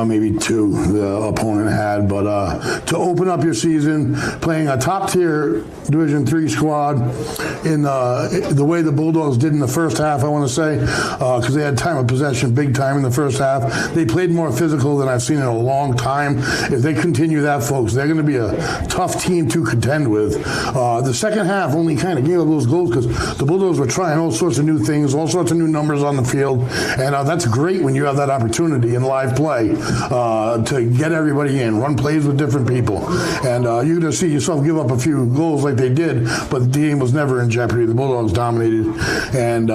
Maybe 2 the opponent had. But to open up your season, playing a top-tier Division III squad in the way the Bulldogs did in the first half, I want to say, because they had time of possession big time in the first half. They played more physical than I've seen in a long time. If they continue that, folks, they're going to be a tough team to contend with. The second half only kind of gave up those goals because the Bulldogs were trying all sorts of new things, all sorts of new numbers on the field, and that's great when you have that opportunity in live play to get everybody in, run plays with different people, and you're going to see yourself give up a few goals like they did, but the game was never in jeopardy. The Bulldogs dominated, and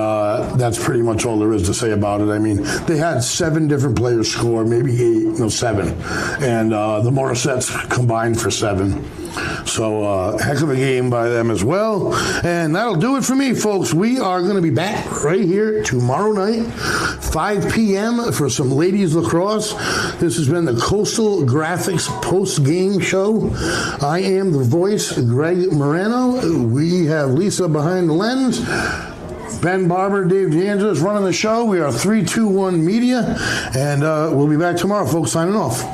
that's pretty much all there is to say about it. I mean, they had 7 different players score, maybe 7, and the Morissettes combined for 7. So heck of a game by them as well. And that'll do it for me, folks. We are going to be back right here tomorrow night, 5 p.m. for some ladies lacrosse. This has been the Coastal Graphics post-game show. I am the voice, Greg Moreno. We have Lisa behind the lens. Ben Barber, Dave DeAngelis running the show. We are 321 Media. And we'll be back tomorrow, folks. Signing off.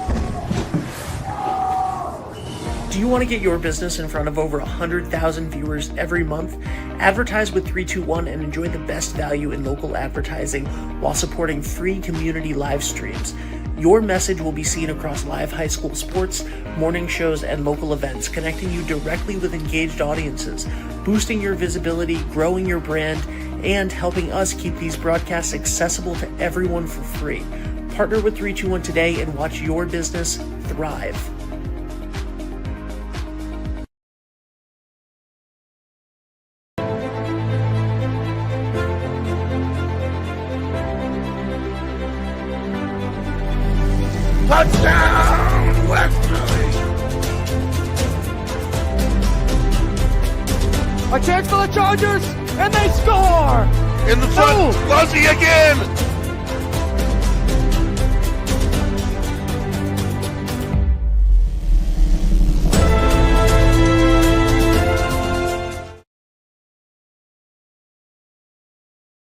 Do you want to get your business in front of over 100,000 viewers every month? Advertise with 321 and enjoy the best value in local advertising while supporting free community live streams. Your message will be seen across live high school sports, morning shows, and local events, connecting you directly with engaged audiences, boosting your visibility, growing your brand, and helping us keep these broadcasts accessible to everyone for free. Partner with 321 today and watch your business thrive. Touchdown, Westerly! A chance for the Chargers, and they score! In the front, Guzzi again!